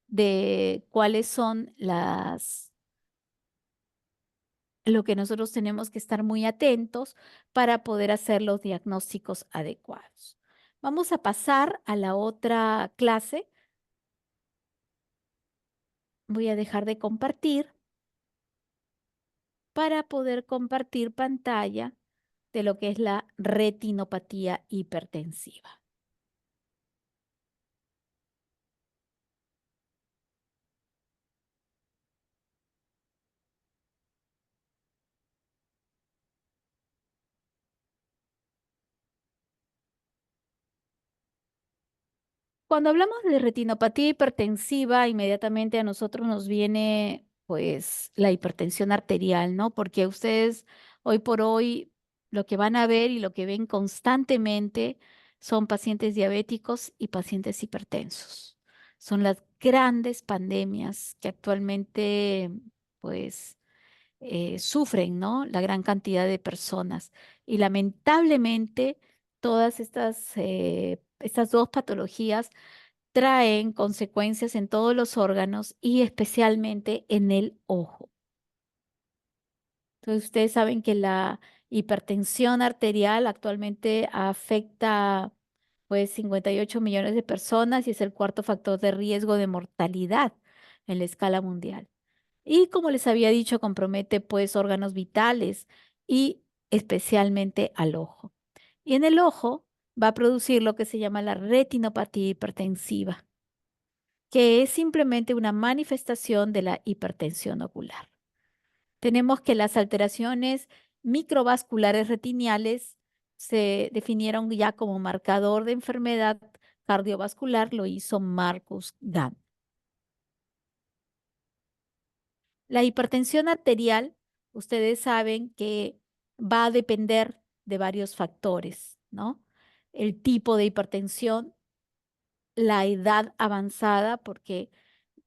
Speaker 2: de cuáles son lo que nosotros tenemos que estar muy atentos para poder hacer los diagnósticos adecuados. Vamos a pasar a la otra clase. voy a dejar de compartir para poder compartir pantalla de lo que es la retinopatía hipertensiva. Cuando hablamos de retinopatía hipertensiva, inmediatamente a nosotros nos viene pues la hipertensión arterial, ¿no? Porque ustedes hoy por hoy lo que van a ver y lo que ven constantemente son pacientes diabéticos y pacientes hipertensos. Son las grandes pandemias que actualmente pues sufren, ¿no? La gran cantidad de personas. Y lamentablemente todas estas dos patologías traen consecuencias en todos los órganos y especialmente en el ojo. Entonces, ustedes saben que la hipertensión arterial actualmente afecta pues 58 millones de personas y es el cuarto factor de riesgo de mortalidad en la escala mundial. Y como les había dicho, compromete pues órganos vitales y especialmente al ojo. Y en el ojo va a producir lo que se llama la retinopatía hipertensiva, que es simplemente una manifestación de la hipertensión ocular. Tenemos que las alteraciones microvasculares retiniales se definieron ya como marcador de enfermedad cardiovascular, lo hizo Marcus Gann. La hipertensión arterial, ustedes saben que va a depender de varios factores, ¿no? El tipo de hipertensión, la edad avanzada, porque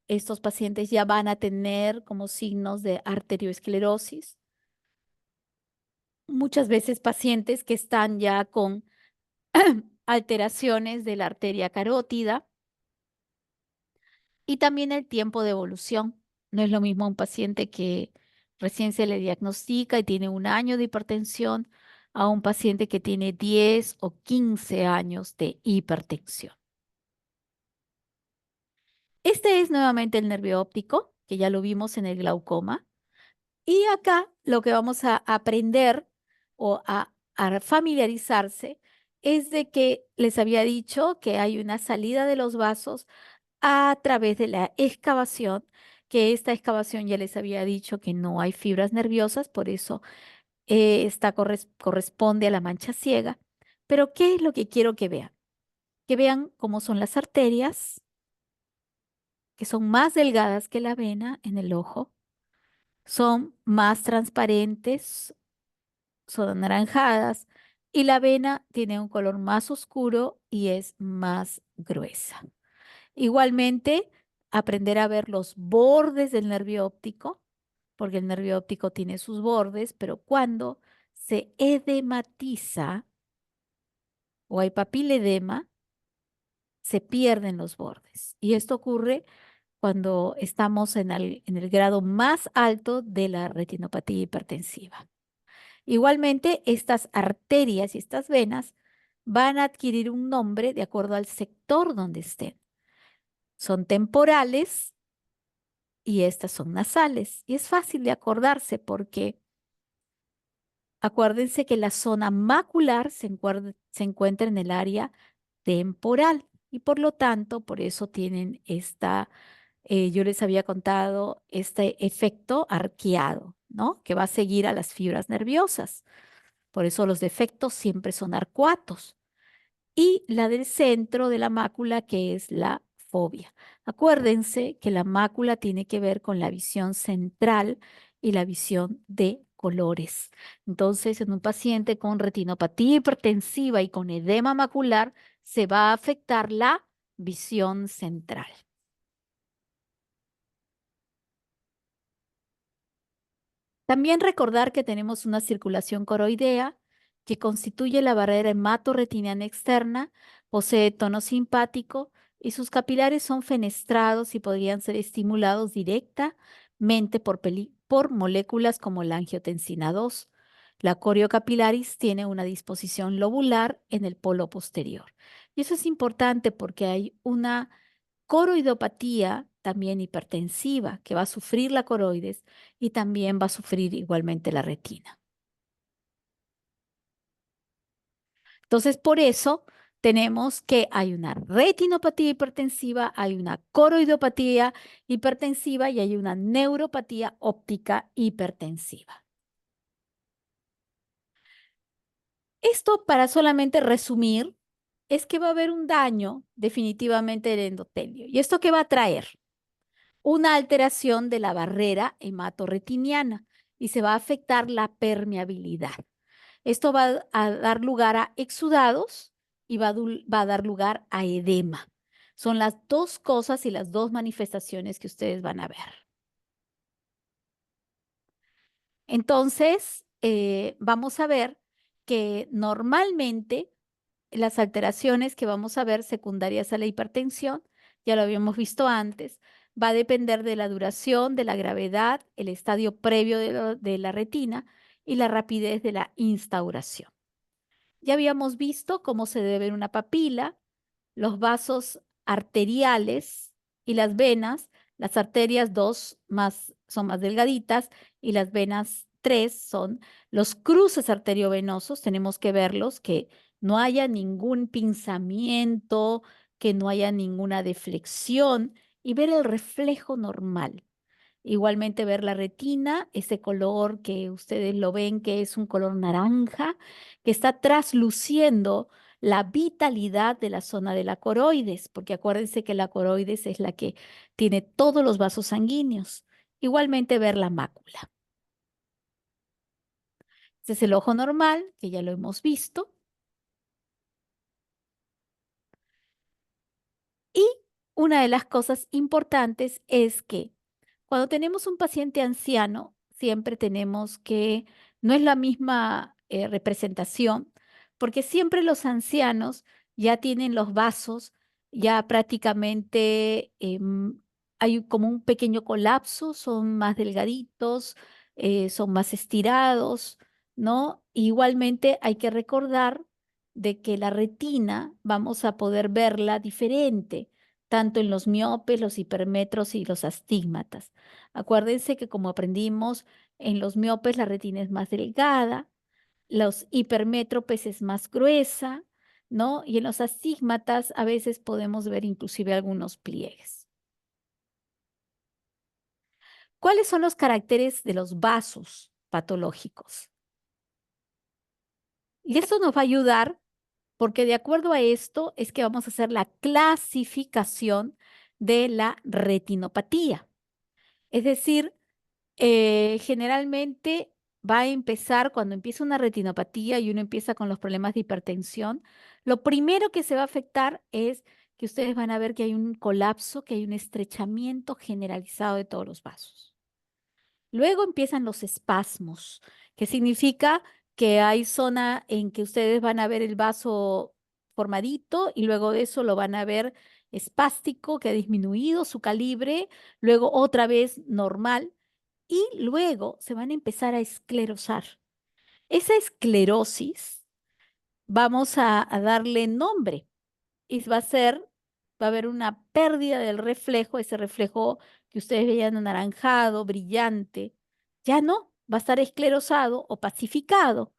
Speaker 2: estos pacientes ya van a tener como signos de arteriosclerosis. Muchas veces pacientes que están ya con alteraciones de la arteria carótida y también el tiempo de evolución. No es lo mismo un paciente que recién se le diagnostica y tiene un año de hipertensión a un paciente que tiene 10 o 15 años de hipertensión. Este es nuevamente el nervio óptico, que ya lo vimos en el glaucoma. Y acá lo que vamos a aprender o a familiarizarse es de que les había dicho que hay una salida de los vasos a través de la excavación, que esta excavación ya les había dicho que no hay fibras nerviosas, por eso esta corresponde a la mancha ciega. Pero ¿qué es lo que quiero que vean? Que vean cómo son las arterias, que son más delgadas que la vena en el ojo, son más transparentes, son anaranjadas y la vena tiene un color más oscuro y es más gruesa. Igualmente, aprender a ver los bordes del nervio óptico, porque el nervio óptico tiene sus bordes, pero cuando se edematiza o hay papiledema, se pierden los bordes. Y esto ocurre cuando estamos en el grado más alto de la retinopatía hipertensiva. Igualmente, estas arterias y estas venas van a adquirir un nombre de acuerdo al sector donde estén. Son temporales y estas son nasales. Y es fácil de acordarse porque acuérdense que la zona macular se encuentra en el área temporal y por lo tanto, por eso tienen yo les había contado este efecto arqueado, ¿no? Que va a seguir a las fibras nerviosas. Por eso los defectos siempre son arcuatos. Y la del centro de la mácula, que es la fobia. Acuérdense que la mácula tiene que ver con la visión central y la visión de colores. Entonces, en un paciente con retinopatía hipertensiva y con edema macular, se va a afectar la visión central. También recordar que tenemos una circulación coroidea que constituye la barrera hematorretiniana externa, posee tono simpático y sus capilares son fenestrados y podrían ser estimulados directamente por moléculas como la angiotensina 2. La coriocapilaris tiene una disposición lobular en el polo posterior. Y eso es importante porque hay una coroidopatía también hipertensiva, que va a sufrir la coroides y también va a sufrir igualmente la retina. Entonces, por eso tenemos que hay una retinopatía hipertensiva, hay una coroidopatía hipertensiva y hay una neuropatía óptica hipertensiva. Esto, para solamente resumir, es que va a haber un daño definitivamente del endotelio. ¿Y esto qué va a traer? Una alteración de la barrera hematorretiniana y se va a afectar la permeabilidad. Esto va a dar lugar a exudados y va a dar lugar a edema. Son las dos cosas y las dos manifestaciones que ustedes van a ver. Entonces, vamos a ver que normalmente las alteraciones que vamos a ver secundarias a la hipertensión, ya lo habíamos visto antes, va a depender de la duración, de la gravedad, el estadio previo de la retina y la rapidez de la instauración. Ya habíamos visto cómo se debe ver una papila, los vasos arteriales y las venas. Las arterias son más delgaditas y las venas 3 son los cruces arteriovenosos. Tenemos que verlos, que no haya ningún pinzamiento, que no haya ninguna deflexión y ver el reflejo normal. Igualmente ver la retina, ese color que ustedes lo ven, que es un color naranja, que está trasluciendo la vitalidad de la zona de la coroides, porque acuérdense que la coroides es la que tiene todos los vasos sanguíneos. Igualmente ver la mácula. Este es el ojo normal, que ya lo hemos visto. Y una de las cosas importantes es que cuando tenemos un paciente anciano, siempre tenemos que, no es la misma representación, porque siempre los ancianos ya tienen los vasos, ya prácticamente hay como un pequeño colapso, son más delgaditos, son más estirados, ¿no? Igualmente hay que recordar de que la retina vamos a poder verla diferente tanto en los miopes, los hipermetros y los astigmatas. Acuérdense que como aprendimos, en los miopes la retina es más delgada, los hipermétropes es más gruesa, ¿no? Y en los astigmatas a veces podemos ver inclusive algunos pliegues. ¿Cuáles son los caracteres de los vasos patológicos? Y esto nos va a ayudar porque de acuerdo a esto es que vamos a hacer la clasificación de la retinopatía. Es decir, generalmente va a empezar cuando empieza una retinopatía y uno empieza con los problemas de hipertensión. Lo primero que se va a afectar es que ustedes van a ver que hay un colapso, que hay un estrechamiento generalizado de todos los vasos. Luego empiezan los espasmos, que significa que hay zona en que ustedes van a ver el vaso formadito y luego de eso lo van a ver espástico, que ha disminuido su calibre, luego otra vez normal y luego se van a empezar a esclerosar. Esa esclerosis vamos a darle nombre y va a haber una pérdida del reflejo, ese reflejo que ustedes veían anaranjado, brillante, ya no, va a estar esclerosado o pacificado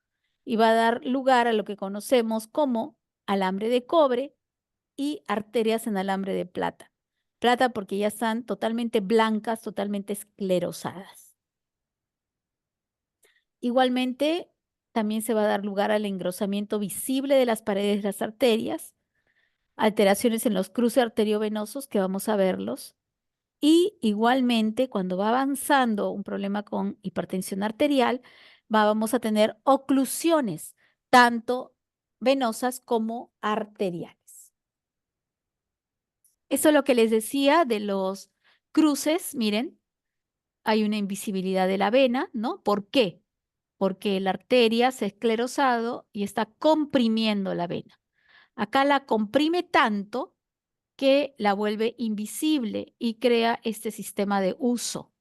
Speaker 2: y va a dar lugar a lo que conocemos como alambre de cobre y arterias en alambre de plata. Plata porque ya están totalmente blancas, totalmente esclerosadas. Igualmente, también se va a dar lugar al engrosamiento visible de las paredes de las arterias, alteraciones en los cruces arteriovenosos, que vamos a verlos, y igualmente cuando va avanzando un problema con hipertensión arterial, vamos a tener oclusiones, tanto venosas como arteriales. Eso es lo que les decía de los cruces, miren, hay una invisibilidad de la vena, ¿no? ¿Por qué? Porque la arteria se ha esclerosado y está comprimiendo la vena. Acá la comprime tanto que la vuelve invisible y crea este sistema de uso.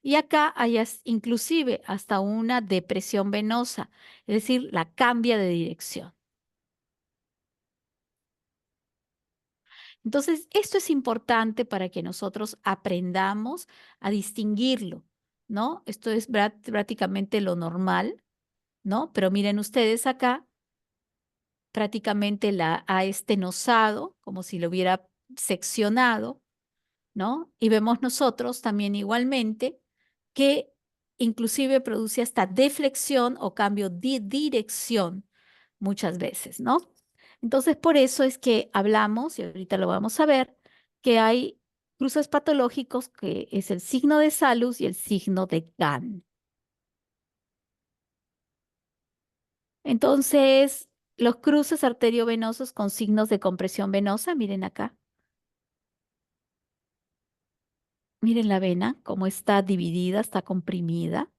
Speaker 2: Y acá hay inclusive hasta una depresión venosa, es decir, la cambia de dirección. Entonces, esto es importante para que nosotros aprendamos a distinguirlo, ¿no? Esto es prácticamente lo normal, ¿no? Pero miren ustedes acá, prácticamente la ha estenosado, como si lo hubiera seccionado, ¿no? Y vemos nosotros también igualmente que inclusive produce hasta deflexión o cambio de dirección muchas veces, ¿no? Entonces, por eso es que hablamos, y ahorita lo vamos a ver, que hay cruces patológicos que es el signo de Salus y el signo de Gant. Entonces, los cruces arteriovenosos con signos de compresión venosa, miren acá, miren la vena, cómo está dividida, está comprimida,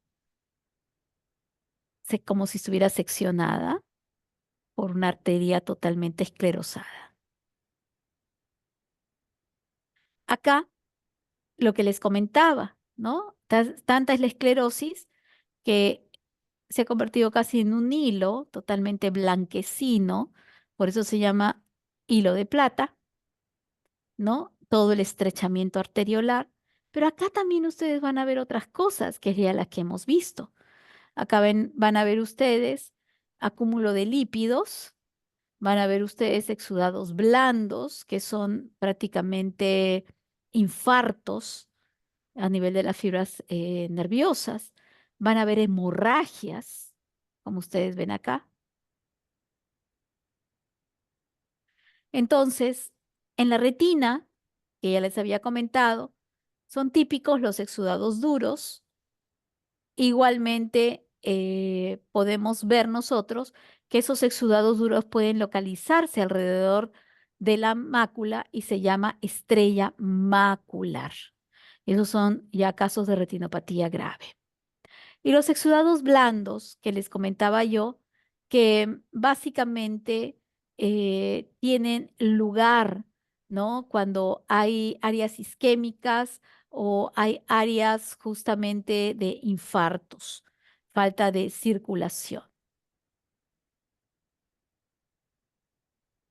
Speaker 2: como si estuviera seccionada por una arteria totalmente esclerosada. Acá, lo que les comentaba, ¿no? Tanta es la esclerosis que se ha convertido casi en un hilo totalmente blanquecino, por eso se llama hilo de plata, ¿no? Todo el estrechamiento arteriolar. Pero acá también ustedes van a ver otras cosas, que es ya las que hemos visto. Acá van a ver ustedes acúmulo de lípidos, van a ver ustedes exudados blandos, que son prácticamente infartos a nivel de las fibras nerviosas. Van a ver hemorragias, como ustedes ven acá. Entonces, en la retina, que ya les había comentado, son típicos los exudados duros. Igualmente, podemos ver nosotros que esos exudados duros pueden localizarse alrededor de la mácula y se llama estrella macular. Esos son ya casos de retinopatía grave. Y los exudados blandos, que les comentaba yo, que básicamente tienen lugar, ¿no? Cuando hay áreas isquémicas o hay áreas justamente de infartos, falta de circulación.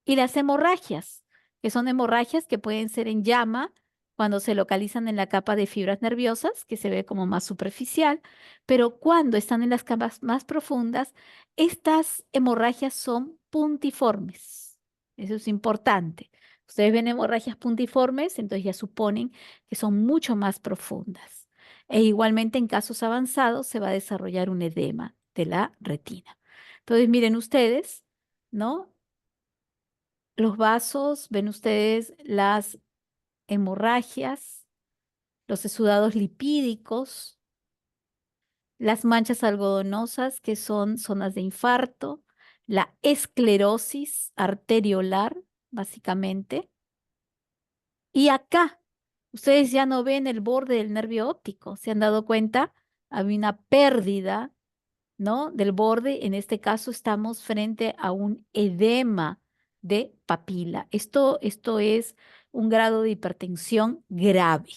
Speaker 2: Y las hemorragias, que son hemorragias que pueden ser en llama cuando se localizan en la capa de fibras nerviosas, que se ve como más superficial, pero cuando están en las capas más profundas, estas hemorragias son puntiformes. Eso es importante. Ustedes ven hemorragias puntiformes, entonces ya suponen que son mucho más profundas. E igualmente en casos avanzados se va a desarrollar un edema de la retina. Entonces miren ustedes, ¿no? Los vasos, ven ustedes las hemorragias, los exudados lipídicos, las manchas algodonosas, que son zonas de infarto, la esclerosis arteriolar, básicamente. Y acá, ustedes ya no ven el borde del nervio óptico, ¿se han dado cuenta? Había una pérdida, ¿no? Del borde. En este caso estamos frente a un edema de papila. Esto es un grado de hipertensión grave.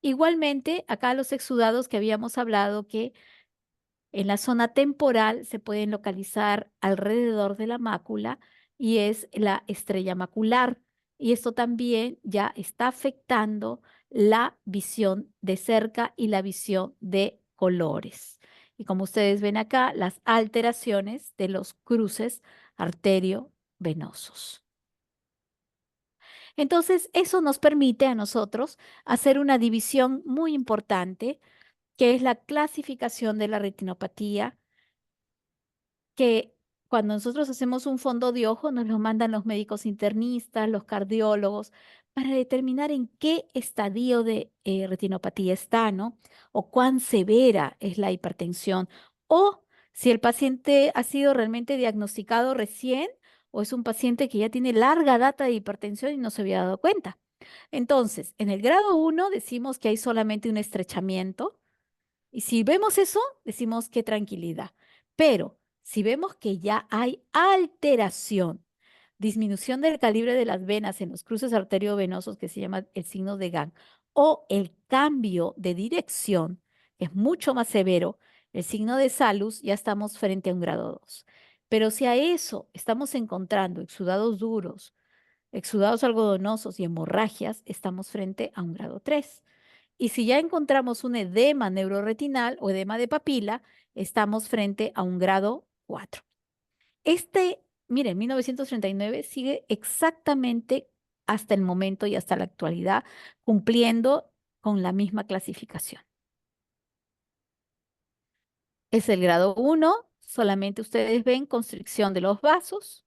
Speaker 2: Igualmente, acá los exudados que habíamos hablado que en la zona temporal se pueden localizar alrededor de la mácula y es la estrella macular. Y esto también ya está afectando la visión de cerca y la visión de colores. Y como ustedes ven acá, las alteraciones de los cruces arteriovenosos. Entonces, eso nos permite a nosotros hacer una división muy importante, que es la clasificación de la retinopatía, que cuando nosotros hacemos un fondo de ojo, nos lo mandan los médicos internistas, los cardiólogos, para determinar en qué estadio de retinopatía está, ¿no? O cuán severa es la hipertensión, o si el paciente ha sido realmente diagnosticado recién, o es un paciente que ya tiene larga data de hipertensión y no se había dado cuenta. Entonces, en el grado 1 decimos que hay solamente un estrechamiento, y si vemos eso, decimos qué tranquilidad. Pero si vemos que ya hay alteración, disminución del calibre de las venas en los cruces arteriovenosos, que se llama el signo de Gant, o el cambio de dirección, que es mucho más severo, el signo de Salus, ya estamos frente a un grado 2. Pero si a eso estamos encontrando exudados duros, exudados algodonosos y hemorragias, estamos frente a un grado 3. Y si ya encontramos un edema neuroretinal o edema de papila, estamos frente a un grado 4. Miren, 1939 sigue exactamente hasta el momento y hasta la actualidad cumpliendo con la misma clasificación. Es el grado 1, solamente ustedes ven constricción de los vasos.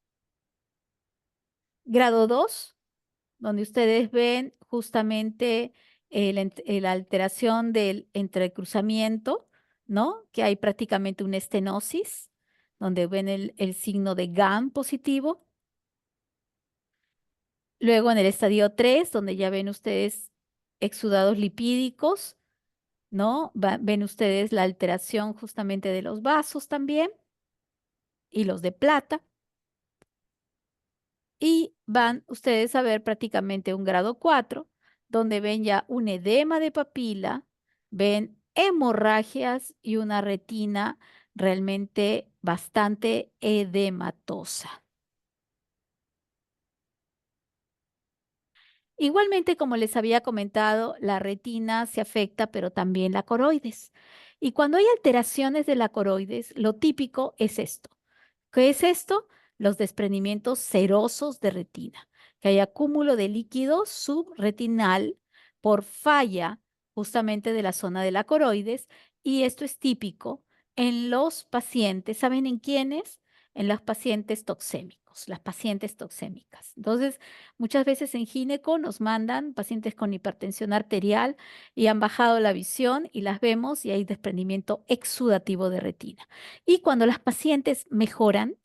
Speaker 2: Grado 2, donde ustedes ven justamente la alteración del entrecruzamiento, ¿no? Que hay prácticamente una estenosis, donde ven el signo de GAN positivo. Luego en el estadio 3, donde ya ven ustedes exudados lipídicos, ¿no? Ven ustedes la alteración justamente de los vasos también y los de plata. Y van ustedes a ver prácticamente un grado 4, donde ven ya un edema de papila, ven hemorragias y una retina realmente bastante edematosa. Igualmente, como les había comentado, la retina se afecta, pero también la coroides. Y cuando hay alteraciones de la coroides, lo típico es esto. ¿Qué es esto? Los desprendimientos serosos de retina, que hay acúmulo de líquido subretinal por falla justamente de la zona de la coroides, y esto es típico en los pacientes. ¿Saben en quiénes? En los pacientes toxémicos, las pacientes toxémicas. Entonces, muchas veces en gineco nos mandan pacientes con hipertensión arterial y han bajado la visión y las vemos y hay desprendimiento exudativo de retina. Y cuando las pacientes mejoran,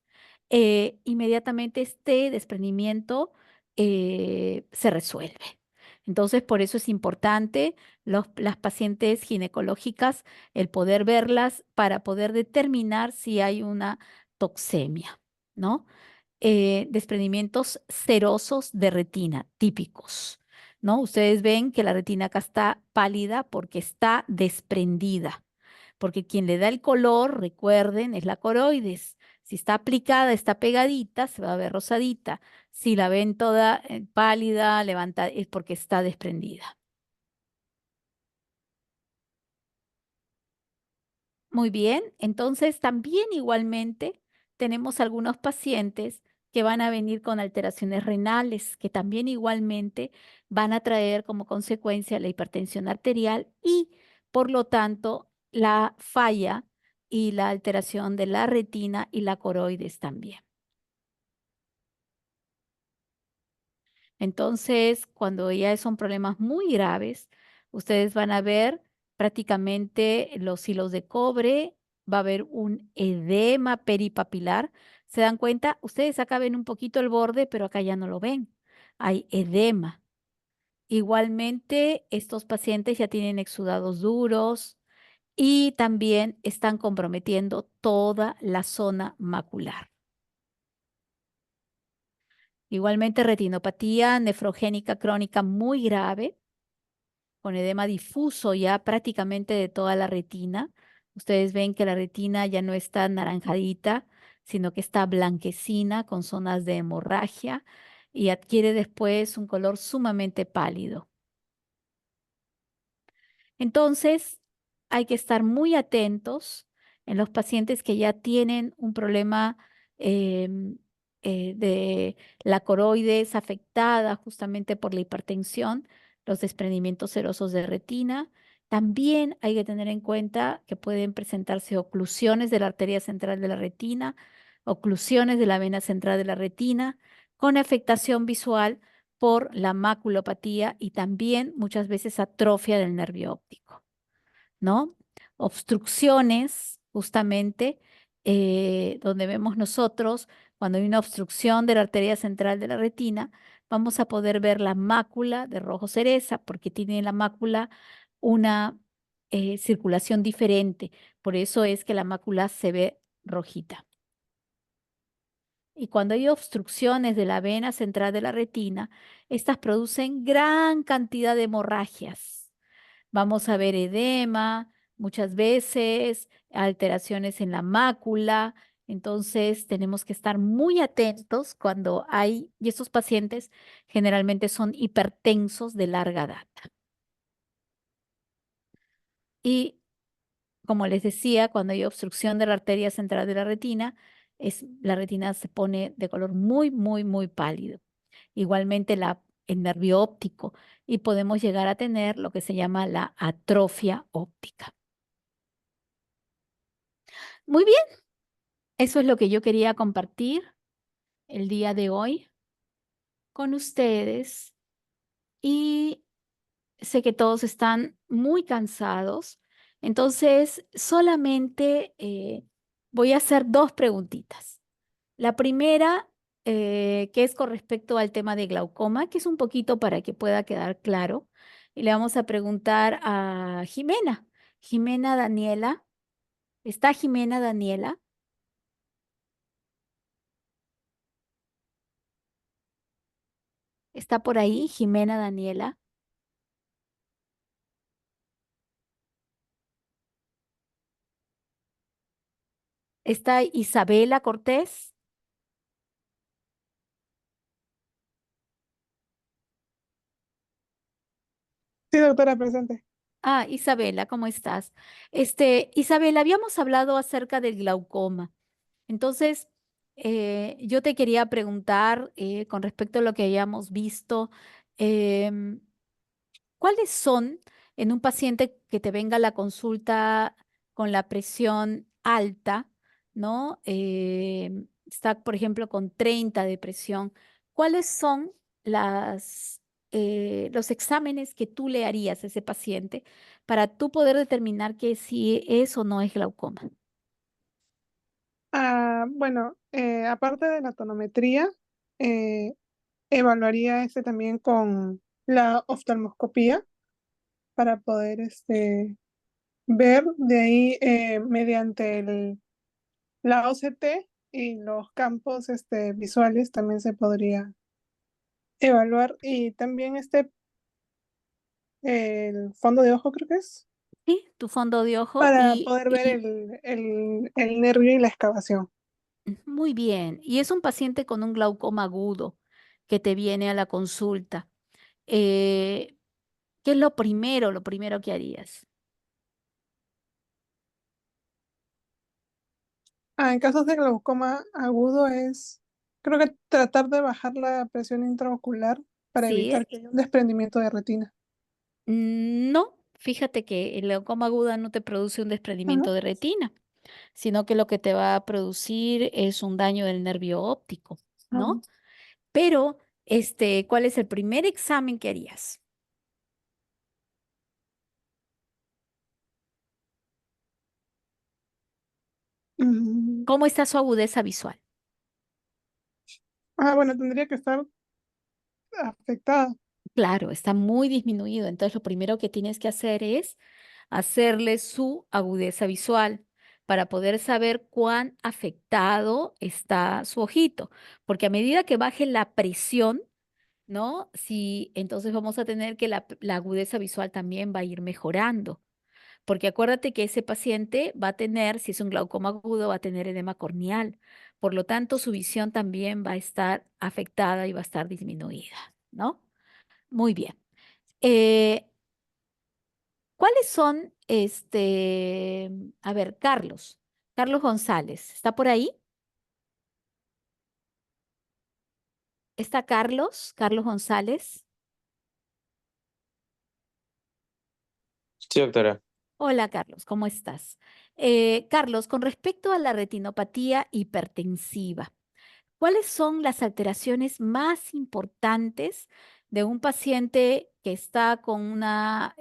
Speaker 2: inmediatamente este desprendimiento se resuelve. Entonces, por eso es importante las pacientes ginecológicas, el poder verlas para poder determinar si hay una toxemia, ¿no? Desprendimientos serosos de retina, típicos, ¿no? Ustedes ven que la retina acá está pálida porque está desprendida, porque quien le da el color, recuerden, es la coroides. Si está aplicada, está pegadita, se va a ver rosadita. Si la ven toda pálida, levanta, es porque está desprendida. Muy bien, entonces también igualmente tenemos algunos pacientes que van a venir con alteraciones renales, que también igualmente van a traer como consecuencia la hipertensión arterial y, por lo tanto, la falla y la alteración de la retina y la coroides también. Entonces, cuando ya son problemas muy graves, ustedes van a ver prácticamente los hilos de cobre, va a haber un edema peripapilar. ¿Se dan cuenta? Ustedes acá ven un poquito el borde, pero acá ya no lo ven. Hay edema. Igualmente, estos pacientes ya tienen exudados duros y también están comprometiendo toda la zona macular. Igualmente, retinopatía nefrogénica crónica muy grave, con edema difuso ya prácticamente de toda la retina. Ustedes ven que la retina ya no está naranjadita, sino que está blanquecina con zonas de hemorragia y adquiere después un color sumamente pálido. Entonces, hay que estar muy atentos en los pacientes que ya tienen un problema em, de la coroides afectada justamente por la hipertensión, los desprendimientos serosos de retina. También hay que tener en cuenta que pueden presentarse oclusiones de la arteria central de la retina, oclusiones de la vena central de la retina, con afectación visual por la maculopatía y también muchas veces atrofia del nervio óptico, ¿no? Obstrucciones, justamente, donde vemos nosotros, cuando hay una obstrucción de la arteria central de la retina, vamos a poder ver la mácula de rojo cereza, porque tiene la mácula una circulación diferente. Por eso es que la mácula se ve rojita. Y cuando hay obstrucciones de la vena central de la retina, estas producen gran cantidad de hemorragias. Vamos a ver edema, muchas veces, alteraciones en la mácula. Entonces, tenemos que estar muy atentos cuando hay, y estos pacientes generalmente son hipertensos de larga data. Y como les decía, cuando hay obstrucción de la arteria central de la retina, la retina se pone de color muy, muy, muy pálido. Igualmente el nervio óptico y podemos llegar a tener lo que se llama la atrofia óptica. Muy bien, eso es lo que yo quería compartir el día de hoy con ustedes y sé que todos están muy cansados, entonces solamente voy a hacer dos preguntitas. La primera, que es con respecto al tema de glaucoma, que es un poquito para que pueda quedar claro. Y le vamos a preguntar a Jimena. Jimena Daniela. ¿Está Jimena Daniela? ¿Está por ahí Jimena Daniela? ¿Está Isabela Cortés?
Speaker 3: Sí, doctora, presente.
Speaker 2: Ah, Isabela, ¿cómo estás? Isabela, habíamos hablado acerca del glaucoma. Entonces, yo te quería preguntar con respecto a lo que hayamos visto, em, ¿cuáles son en un paciente que te venga a la consulta con la presión alta, ¿no? Está, por ejemplo, con 30 de presión. ¿Cuáles son los exámenes que tú le harías a ese paciente para tú poder determinar que si es o no es glaucoma?
Speaker 3: Bueno, aparte de la tonometría, eh, evaluaría este también con la oftalmoscopía para poder ver de ahí mediante la OCT y los campos visuales también se podría evaluar y también el fondo de ojo creo que es
Speaker 2: Sí, tu fondo de ojo
Speaker 3: para poder ver el nervio y la excavación.
Speaker 2: muy bien. Y es un paciente con un glaucoma agudo que te viene a la consulta. Eh, ¿Qué es lo primero que harías?
Speaker 3: En casos de glaucoma agudo creo que tratar de bajar la presión intraocular para
Speaker 2: Sí,
Speaker 3: evitar que haya un desprendimiento de retina.
Speaker 2: no, fíjate que el glaucoma aguda no te produce un
Speaker 3: Ajá.
Speaker 2: desprendimiento de retina, sino que lo que te va a producir es un daño del nervio óptico,
Speaker 3: Ah,
Speaker 2: ¿no? Pero, ¿cuál es el primer examen que harías?
Speaker 3: mm,
Speaker 2: ¿Cómo está su agudeza visual?
Speaker 3: bueno, tendría que estar afectada.
Speaker 2: Claro, está muy disminuido. Entonces, lo primero que tienes que hacer es hacerle su agudeza visual para poder saber cuán afectado está su ojito. Porque a medida que baje la presión, ¿no? Sí, entonces vamos a tener que la agudeza visual también va a ir mejorando. Porque acuérdate que ese paciente va a tener, si es un glaucoma agudo, va a tener edema corneal. Por lo tanto, su visión también va a estar afectada y va a estar disminuida, ¿no? Muy bien. Eh, ¿Cuáles son, a ver, Carlos González, ¿está por ahí? ¿Está Carlos González?
Speaker 4: Sí, doctora.
Speaker 2: Hola, Carlos, ¿cómo estás? Carlos, con respecto a la retinopatía hipertensiva, ¿cuáles son las alteraciones más importantes de un paciente que está con una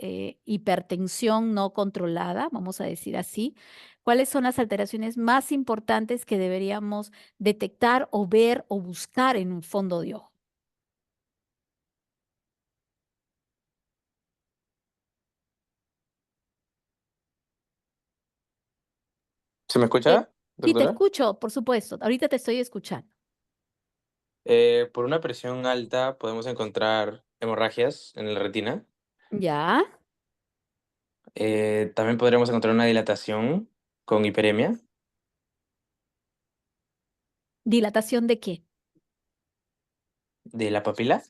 Speaker 2: hipertensión no controlada, vamos a decir así? ¿Cuáles son las alteraciones más importantes que deberíamos detectar o ver o buscar en un fondo de ojo?
Speaker 4: ¿Se me
Speaker 2: Eh,
Speaker 4: escucha,
Speaker 2: sí, te
Speaker 4: doctora?
Speaker 2: escucho, por supuesto. Ahorita te estoy escuchando.
Speaker 4: Por una presión alta podemos encontrar hemorragias en la retina.
Speaker 2: ¿Ya?
Speaker 4: También podríamos encontrar una dilatación con hiperemia
Speaker 2: ¿Dilatación de qué?
Speaker 4: de la papila.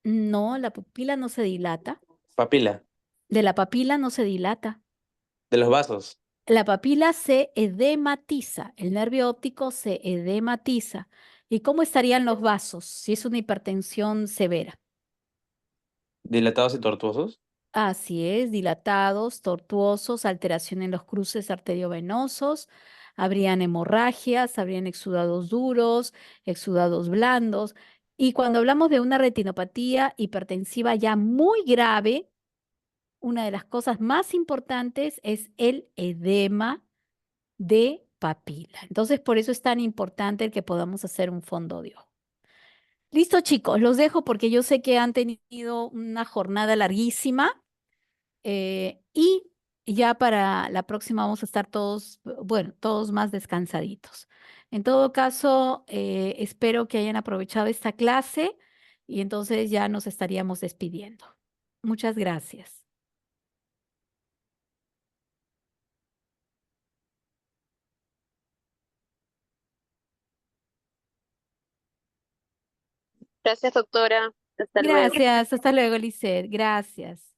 Speaker 2: No, la pupila no se dilata.
Speaker 4: Papila,
Speaker 2: De la papila no se dilata.
Speaker 4: de los vasos.
Speaker 2: La papila se edematiza, el nervio óptico se edematiza. ¿Y cómo estarían los vasos si es una hipertensión severa?
Speaker 4: Dilatados y tortuosos.
Speaker 2: Así es, dilatados, tortuosos, alteración en los cruces arteriovenosos, habrían hemorragias, habrían exudados duros, exudados blandos. Y cuando hablamos de una retinopatía hipertensiva ya muy grave, una de las cosas más importantes es el edema de papila. Entonces, por eso es tan importante el que podamos hacer un fondo de ojo. Listo, chicos, los dejo porque yo sé que han tenido una jornada larguísima y ya para la próxima vamos a estar todos, bueno, todos más descansaditos. En todo caso, espero que hayan aprovechado esta clase y entonces ya nos estaríamos despidiendo. Muchas gracias.
Speaker 1: Gracias, doctora. Hasta luego.
Speaker 2: Gracias, hasta luego, Lisset. Gracias.